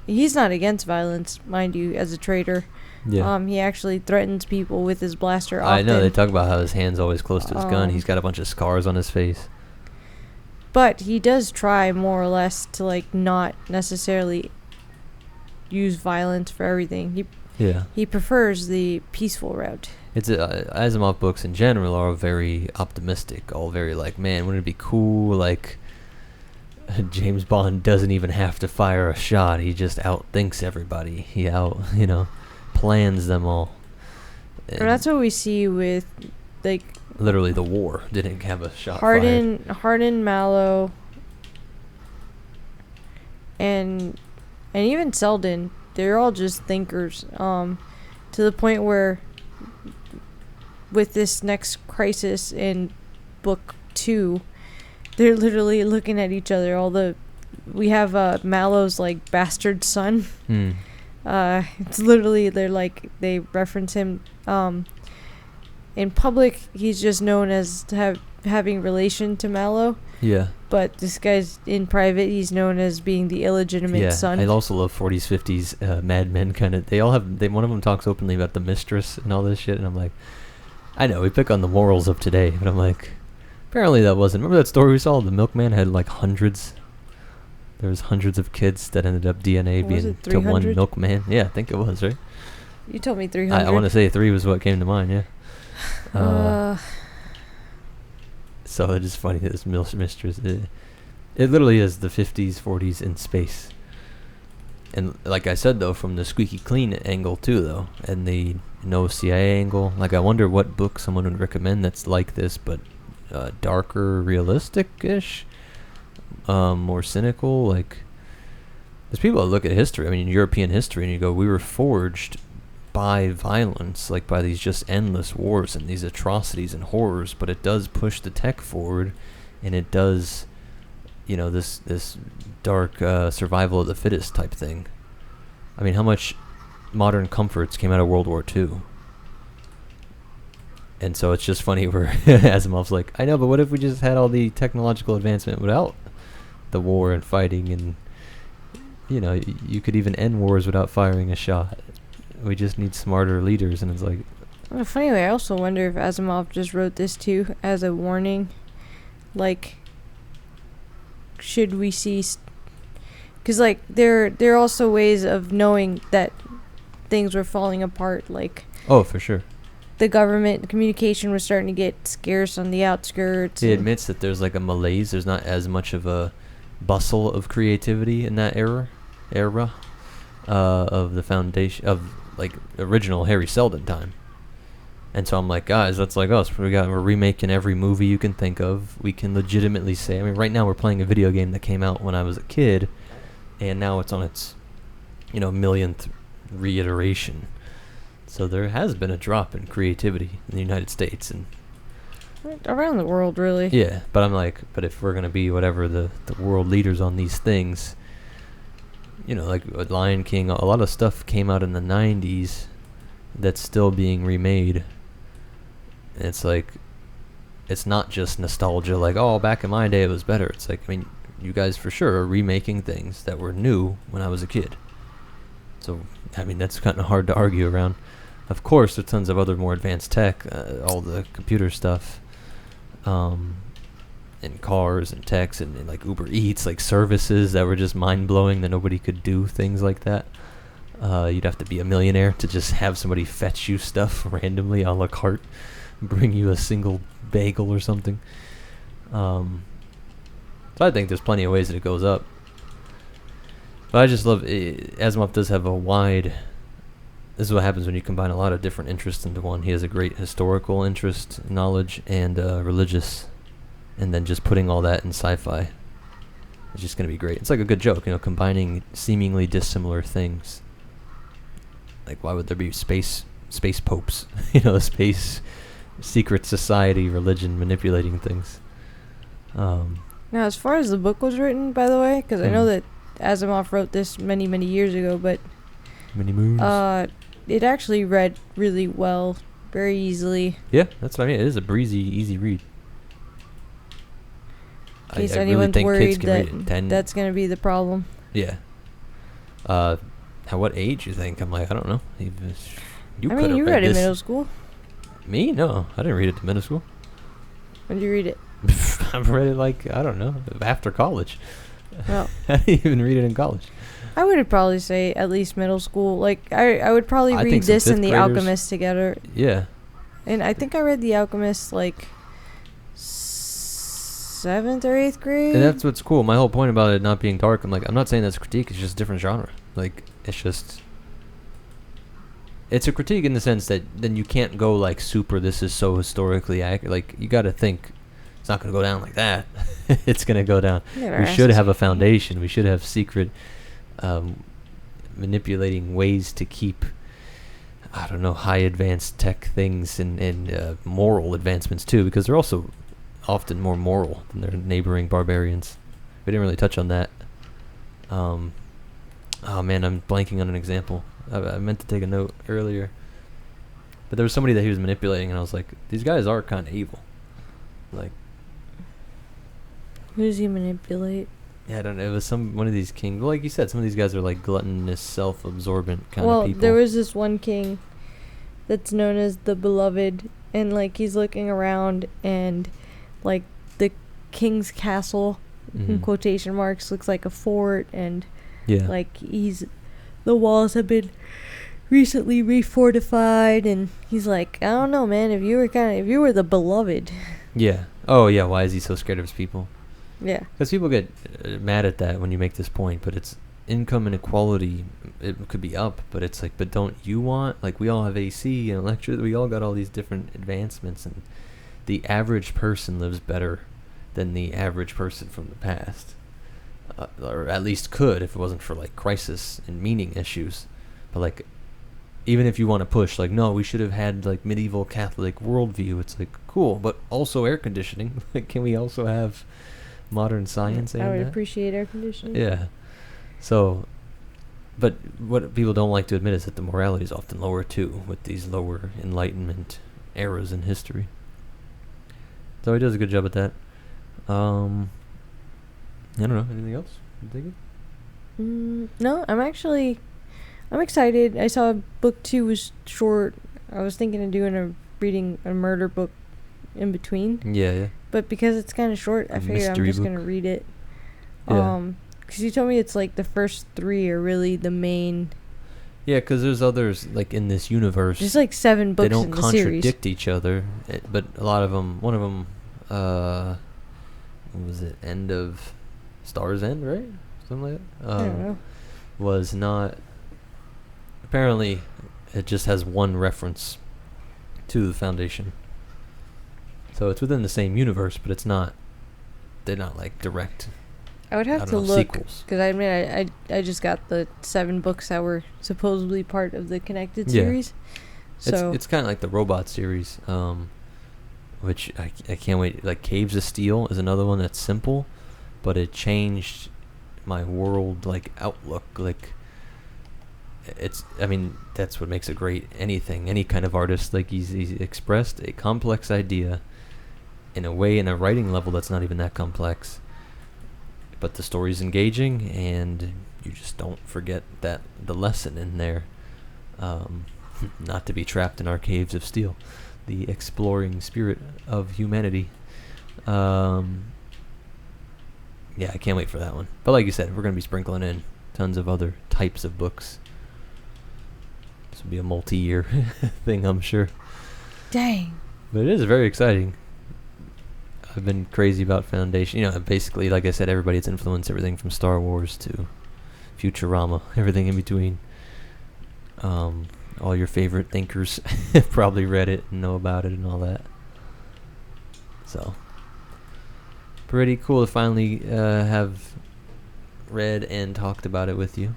Speaker 2: he's not against violence, mind you, as a trader. Yeah. He actually threatens people with his blaster often.
Speaker 1: I know, they talk about how his hand's always close to his gun. He's got a bunch of scars on his face.
Speaker 2: But he does try more or less to not necessarily use violence for everything. He prefers the peaceful route.
Speaker 1: It's Asimov books in general are very optimistic, all very man, wouldn't it be cool James Bond doesn't even have to fire a shot. He just outthinks everybody. He plans them all.
Speaker 2: And that's what we see with, like...
Speaker 1: Literally, the war didn't have a shot
Speaker 2: fired. Hardin, Mallow, and even Selden. They're all just thinkers. To the point where, with this next crisis in book 2, they're literally looking at each other. We have Mallow's like bastard son. It's literally they reference him. In public, he's just known as having relation to Mallow.
Speaker 1: Yeah.
Speaker 2: But this guy's in private. He's known as being the illegitimate son.
Speaker 1: I also love 40s, 50s Mad Men kind of. They all have. One of them talks openly about the mistress and all this shit, and I'm like, I know we pick on the morals of today, but I'm like, apparently that wasn't. Remember that story we saw? The milkman had like hundreds. There was hundreds of kids that ended up DNA being to one milkman. Yeah, I think it was, right?
Speaker 2: You told me 300.
Speaker 1: I want to say 3 was what came to mind. Yeah. So it is funny that this mistress. It literally is the 50s, 40s in space. And like I said, though, from the squeaky clean angle too, though, and the no CIA angle. Like, I wonder what book someone would recommend that's like this, but darker, realistic-ish, more cynical. Like, there's people that look at history. I mean, European history, and you go, we were forged by violence, like by these just endless wars and these atrocities and horrors. But it does push the tech forward, and it does, this dark survival of the fittest type thing. I mean, how much modern comforts came out of World War II? And so it's just funny where Asimov's like, I know, but what if we just had all the technological advancement without the war and fighting, and you could even end wars without firing a shot. We just need smarter leaders. And it's like,
Speaker 2: well, funny way, I also wonder if Asimov just wrote this too as a warning, like, should we see because like there are also ways of knowing that things were falling apart, like,
Speaker 1: oh, for sure,
Speaker 2: the government communication was starting to get scarce on the outskirts.
Speaker 1: He admits that there's like a malaise. There's not as much of a bustle of creativity in that era of the foundation of like original Harry Seldon time. And so I'm like, guys, that's like us. We're remaking every movie you can think of. We can legitimately say, I mean, right now we're playing a video game that came out when I was a kid, and now it's on its millionth reiteration. So there has been a drop in creativity in the United States and
Speaker 2: around the world, really.
Speaker 1: Yeah, but I'm like, but if we're gonna be whatever the world leaders on these things, like Lion King, a lot of stuff came out in the 90s that's still being remade. And it's like, it's not just nostalgia, like, oh, back in my day it was better. It's like, I mean, you guys for sure are remaking things that were new when I was a kid. So, I mean, that's kind of hard to argue around. Of course, there's tons of other more advanced tech, all the computer stuff, and cars and techs and like Uber Eats, like services that were just mind-blowing that nobody could do things like that. You'd have to be a millionaire to just have somebody fetch you stuff randomly a la carte, bring you a single bagel or something. So I think there's plenty of ways that it goes up. But I just love Asimov does have a wide. This is what happens when you combine a lot of different interests into one. He has a great historical interest, knowledge, and religious, and then just putting all that in sci-fi. It's just going to be great. It's like a good joke, combining seemingly dissimilar things. Like, why would there be space popes? Space secret society religion manipulating things.
Speaker 2: Now, as far as the book was written, by the way, because I know that Asimov wrote this many, many years ago, but
Speaker 1: many moons.
Speaker 2: It actually read really well, very easily.
Speaker 1: Yeah, that's what I mean. It is a breezy, easy read.
Speaker 2: In case anyone's worried that that's going to be the problem.
Speaker 1: Yeah. At what age you think? I'm like, I don't know.
Speaker 2: You read it in middle school.
Speaker 1: Me? No, I didn't read it in middle school.
Speaker 2: When did you read it?
Speaker 1: I've read it I don't know, after college.
Speaker 2: Well,
Speaker 1: I didn't even read it in college.
Speaker 2: I would probably say at least middle school. Like, I would probably read this and The Alchemist together.
Speaker 1: Yeah.
Speaker 2: And I think I read The Alchemist, like, 7th 7th or 8th grade.
Speaker 1: And that's what's cool. My whole point about it not being dark, I'm not saying that's a critique. It's just a different genre. Like, it's a critique in the sense that then you can't go like super. This is so historically accurate. Like, you got to think it's not going to go down like that. It's going to go down. We should have a foundation. We should have secret manipulating ways to keep, I don't know, high advanced tech things and moral advancements too, because they're also often more moral than their neighboring barbarians. We didn't really touch on that. Oh man, I'm blanking on an example. I meant to take a note earlier, but there was somebody that he was manipulating, and I was like, these guys are kind of evil. Like,
Speaker 2: who does he manipulate?
Speaker 1: Yeah, I don't know. It was one of these kings. Like you said, some of these guys are like gluttonous, self-absorbent kind of people.
Speaker 2: Well, there was this one king that's known as the Beloved, and like he's looking around, and like the king's castle, in quotation marks, looks like a fort, and like the walls have been recently refortified, and he's like, I don't know, man, if you were the Beloved.
Speaker 1: Yeah. Oh yeah. Why is he so scared of his people?
Speaker 2: Yeah.
Speaker 1: Because people get mad at that when you make this point, but it's income inequality. It could be up, but it's like, but don't you want, like, we all have AC and electricity. We all got all these different advancements, and the average person lives better than the average person from the past. Or at least could, if it wasn't for like crisis and meaning issues. But like, even if you want to push like, no, we should have had like medieval Catholic worldview, it's like, cool, but also air conditioning. Like, can we also have modern science?
Speaker 2: I would appreciate air conditioning.
Speaker 1: Yeah. So, but what people don't like to admit is that the morality is often lower too, with these lower Enlightenment eras in history. So he does a good job at that. I don't know. Anything else? You thinking?
Speaker 2: No, I'm excited. I saw book 2 was short. I was thinking of reading a murder book in between.
Speaker 1: Yeah.
Speaker 2: But because it's kind of short, I figured I'm just going to read it.
Speaker 1: Yeah.
Speaker 2: Because you told me it's like the first 3 are really the main.
Speaker 1: Yeah, because there's others like in this universe.
Speaker 2: There's like 7 books in the series.
Speaker 1: They don't contradict each other, but a lot of them. One of them, what was it? End of Star's End, right? Something like that.
Speaker 2: I don't know.
Speaker 1: Was not. Apparently, it just has one reference to the Foundation. So it's within the same universe, but it's not. They're not like direct.
Speaker 2: I would have to look, because I just got the 7 books that were supposedly part of the Connected series. So
Speaker 1: it's kind of like the Robot series, which I can't wait. Like Caves of Steel is another one that's simple, but it changed my world like outlook. Like that's what makes it great. Any kind of artist, like he's expressed a complex idea in a way, in a writing level that's not even that complex. But the story's engaging, and you just don't forget that the lesson in there, not to be trapped in our caves of steel, the exploring spirit of humanity. Yeah, I can't wait for that one. But like you said, we're going to be sprinkling in tons of other types of books. This will be a multi-year thing, I'm sure.
Speaker 2: Dang.
Speaker 1: But it is very exciting. I've been crazy about Foundation. You know, basically, like I said, everybody has influenced everything from Star Wars to Futurama, everything in between. All your favorite thinkers probably read it and know about it and all that. So, pretty cool to finally have read and talked about it with you.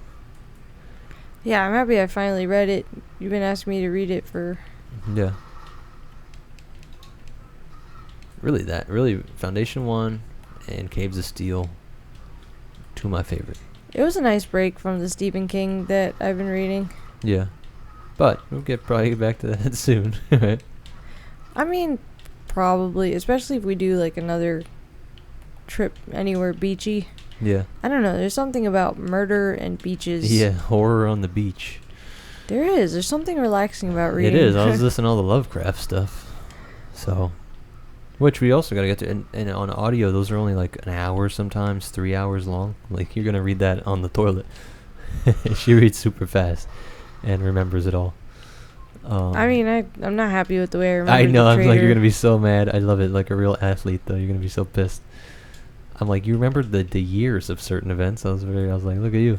Speaker 2: Yeah, I'm happy I finally read it. You've been asking me to read it for...
Speaker 1: Yeah. Really, Foundation 1 and Caves of Steel, 2 of my favorite.
Speaker 2: It was a nice break from the Stephen King that I've been reading.
Speaker 1: Yeah. But we'll probably get back to that soon, right?
Speaker 2: I mean, probably, especially if we do like another trip anywhere beachy.
Speaker 1: Yeah.
Speaker 2: I don't know, there's something about murder and beaches.
Speaker 1: Yeah, horror on the beach.
Speaker 2: There's something relaxing about reading.
Speaker 1: It is. I was listening to all the Lovecraft stuff. So... Which we also got to get to. And on audio, those are only like an hour sometimes, 3 hours long. Like, you're going to read that on the toilet. She reads super fast and remembers it all.
Speaker 2: I mean, I'm not happy with the way I remember
Speaker 1: I know,
Speaker 2: the
Speaker 1: I'm like,
Speaker 2: Traitor.
Speaker 1: you're going to be so mad. I love it. Like a real athlete, though. You're going to be so pissed. I'm like, you remember the years of certain events. I was like, look at you.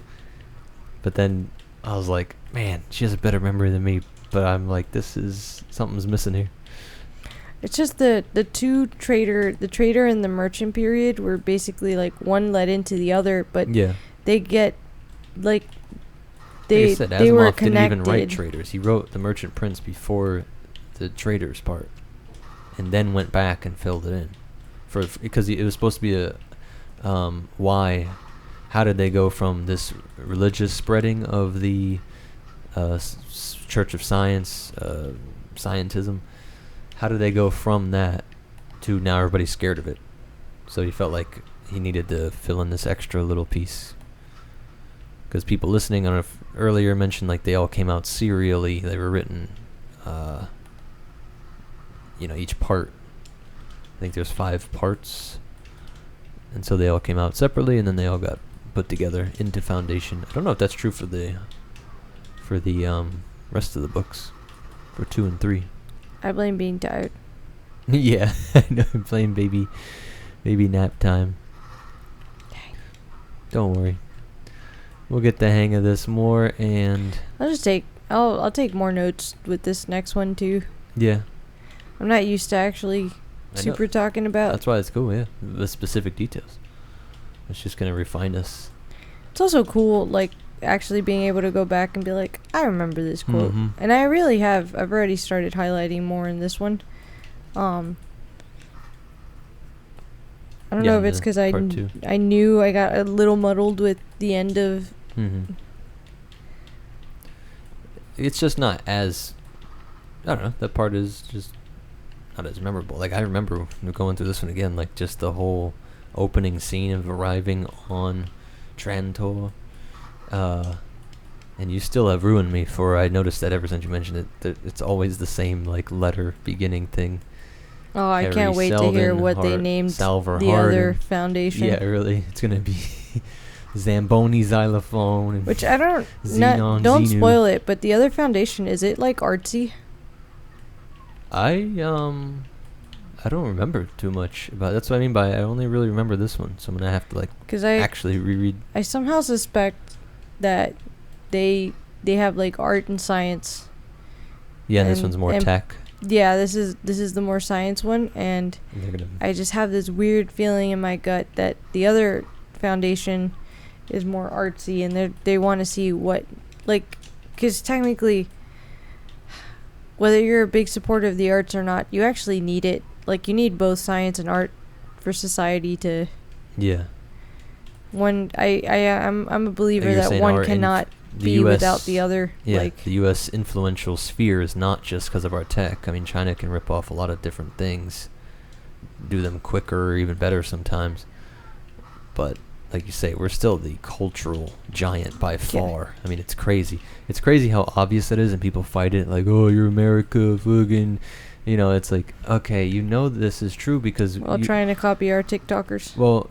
Speaker 1: But then I was like, man, she has a better memory than me. But I'm like, something's missing here.
Speaker 2: It's just the trader and the merchant period were basically like one led into the other, but they get like they
Speaker 1: Asimov
Speaker 2: were
Speaker 1: didn't
Speaker 2: connected.
Speaker 1: even write traders. He wrote the Merchant Prince before the traders part, and then went back and filled it in because it was supposed to be a how did they go from this religious spreading of the Church of Science, scientism? How did they go from that to now everybody's scared of it? So he felt like he needed to fill in this extra little piece. Because people listening, I don't know if earlier mentioned, like, they all came out serially. They were written, each part. I think there's 5 parts. And so they all came out separately, and then they all got put together into Foundation. I don't know if that's true for the rest of the books, for 2 and 3.
Speaker 2: I blame being tired.
Speaker 1: Yeah, I know. I'm playing baby nap time.
Speaker 2: Dang.
Speaker 1: Don't worry. We'll get the hang of this more, and
Speaker 2: I'll take more notes with this next one too.
Speaker 1: Yeah.
Speaker 2: I'm not used to actually super talking about.
Speaker 1: That's why it's cool, yeah. The specific details. It's just gonna refine us.
Speaker 2: It's also cool, like, actually being able to go back and be like, I remember this quote.
Speaker 1: Mm-hmm.
Speaker 2: And I really have. I've already started highlighting more in this one. I don't know if it's because I knew I got a little muddled with the end of...
Speaker 1: Mm-hmm. It's just not as... I don't know. That part is just not as memorable. Like, I remember going through this one again, like, just the whole opening scene of arriving on Trantor. And you still have ruined me for... I noticed that ever since you mentioned it, that it's always the same, like, letter beginning thing.
Speaker 2: Oh, I can't wait to hear what they named
Speaker 1: Salver
Speaker 2: the
Speaker 1: Hardin.
Speaker 2: other foundation.
Speaker 1: Yeah, really. It's going to be Zamboni Xylophone. And
Speaker 2: which I don't...
Speaker 1: Xenon,
Speaker 2: don't
Speaker 1: Xenu.
Speaker 2: spoil it, but the other foundation, is it, like, artsy?
Speaker 1: I don't remember too much about it. That's what I mean by I only really remember this one. So I'm going to have to, like, actually reread. I
Speaker 2: somehow suspect that they have, like, art and science.
Speaker 1: Yeah, and this one's more tech.
Speaker 2: Yeah, this is the more science one, and I just have this weird feeling in my gut that the other foundation is more artsy, and they want to see what, like, because technically, whether you're a big supporter of the arts or not, you actually need it. Like, you need both science and art for society to...
Speaker 1: Yeah.
Speaker 2: I'm a believer that one cannot be
Speaker 1: US,
Speaker 2: without the other.
Speaker 1: Yeah,
Speaker 2: like,
Speaker 1: the U.S. influential sphere is not just because of our tech. I mean, China can rip off a lot of different things, do them quicker or even better sometimes. But, like you say, we're still the cultural giant by far. I mean, it's crazy. It's crazy how obvious it is, and people fight it like, oh, you're America, fucking... You know, it's like, okay, you know this is true because...
Speaker 2: While trying to copy our TikTokers.
Speaker 1: Well,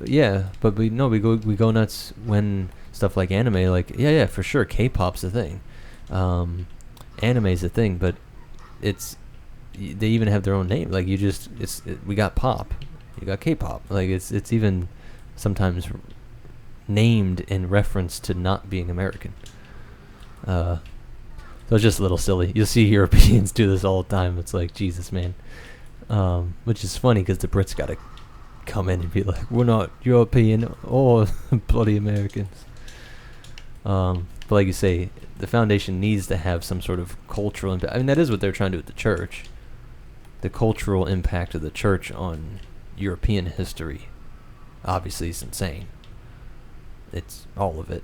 Speaker 1: yeah, but we go nuts when stuff like anime, like, yeah, for sure, K-pop's a thing. Anime's a thing, but they even have their own name. Like, we got pop, you got K-pop. Like, it's even sometimes named in reference to not being American. So it's just a little silly. You'll see Europeans do this all the time. It's like, Jesus, man. Which is funny because the Brits got to come in and be like, we're not European or bloody Americans. But like you say, the foundation needs to have some sort of cultural impact. I mean, that is what they're trying to do with the church. The cultural impact of the church on European history obviously is insane. It's all of it.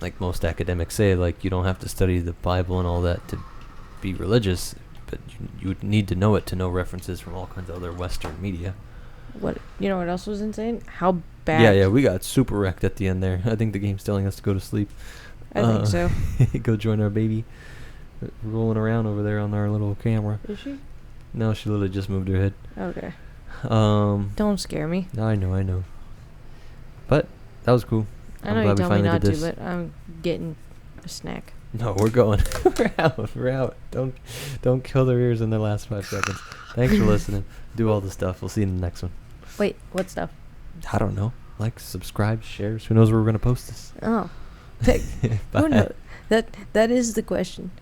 Speaker 1: Like most academics say, like, you don't have to study the Bible and all that to be religious, but you would need to know it to know references from all kinds of other Western media.
Speaker 2: What else was insane? How bad?
Speaker 1: Yeah, we got super wrecked at the end there. I think the game's telling us to go to sleep.
Speaker 2: I think so.
Speaker 1: Go join our baby rolling around over there on our little camera.
Speaker 2: Is she?
Speaker 1: No, she literally just moved her head.
Speaker 2: Okay. Don't scare me.
Speaker 1: I know. But that was cool.
Speaker 2: I know you tell me not to, but I'm getting a snack.
Speaker 1: No, we're going. We're out. Don't kill their ears in the last 5 seconds. Thanks for listening. Do all the stuff. We'll see you in the next one.
Speaker 2: Wait, what stuff?
Speaker 1: I don't know. Like, subscribe, shares. Who knows where we're going to post this?
Speaker 2: Oh. Who knows? That is the question.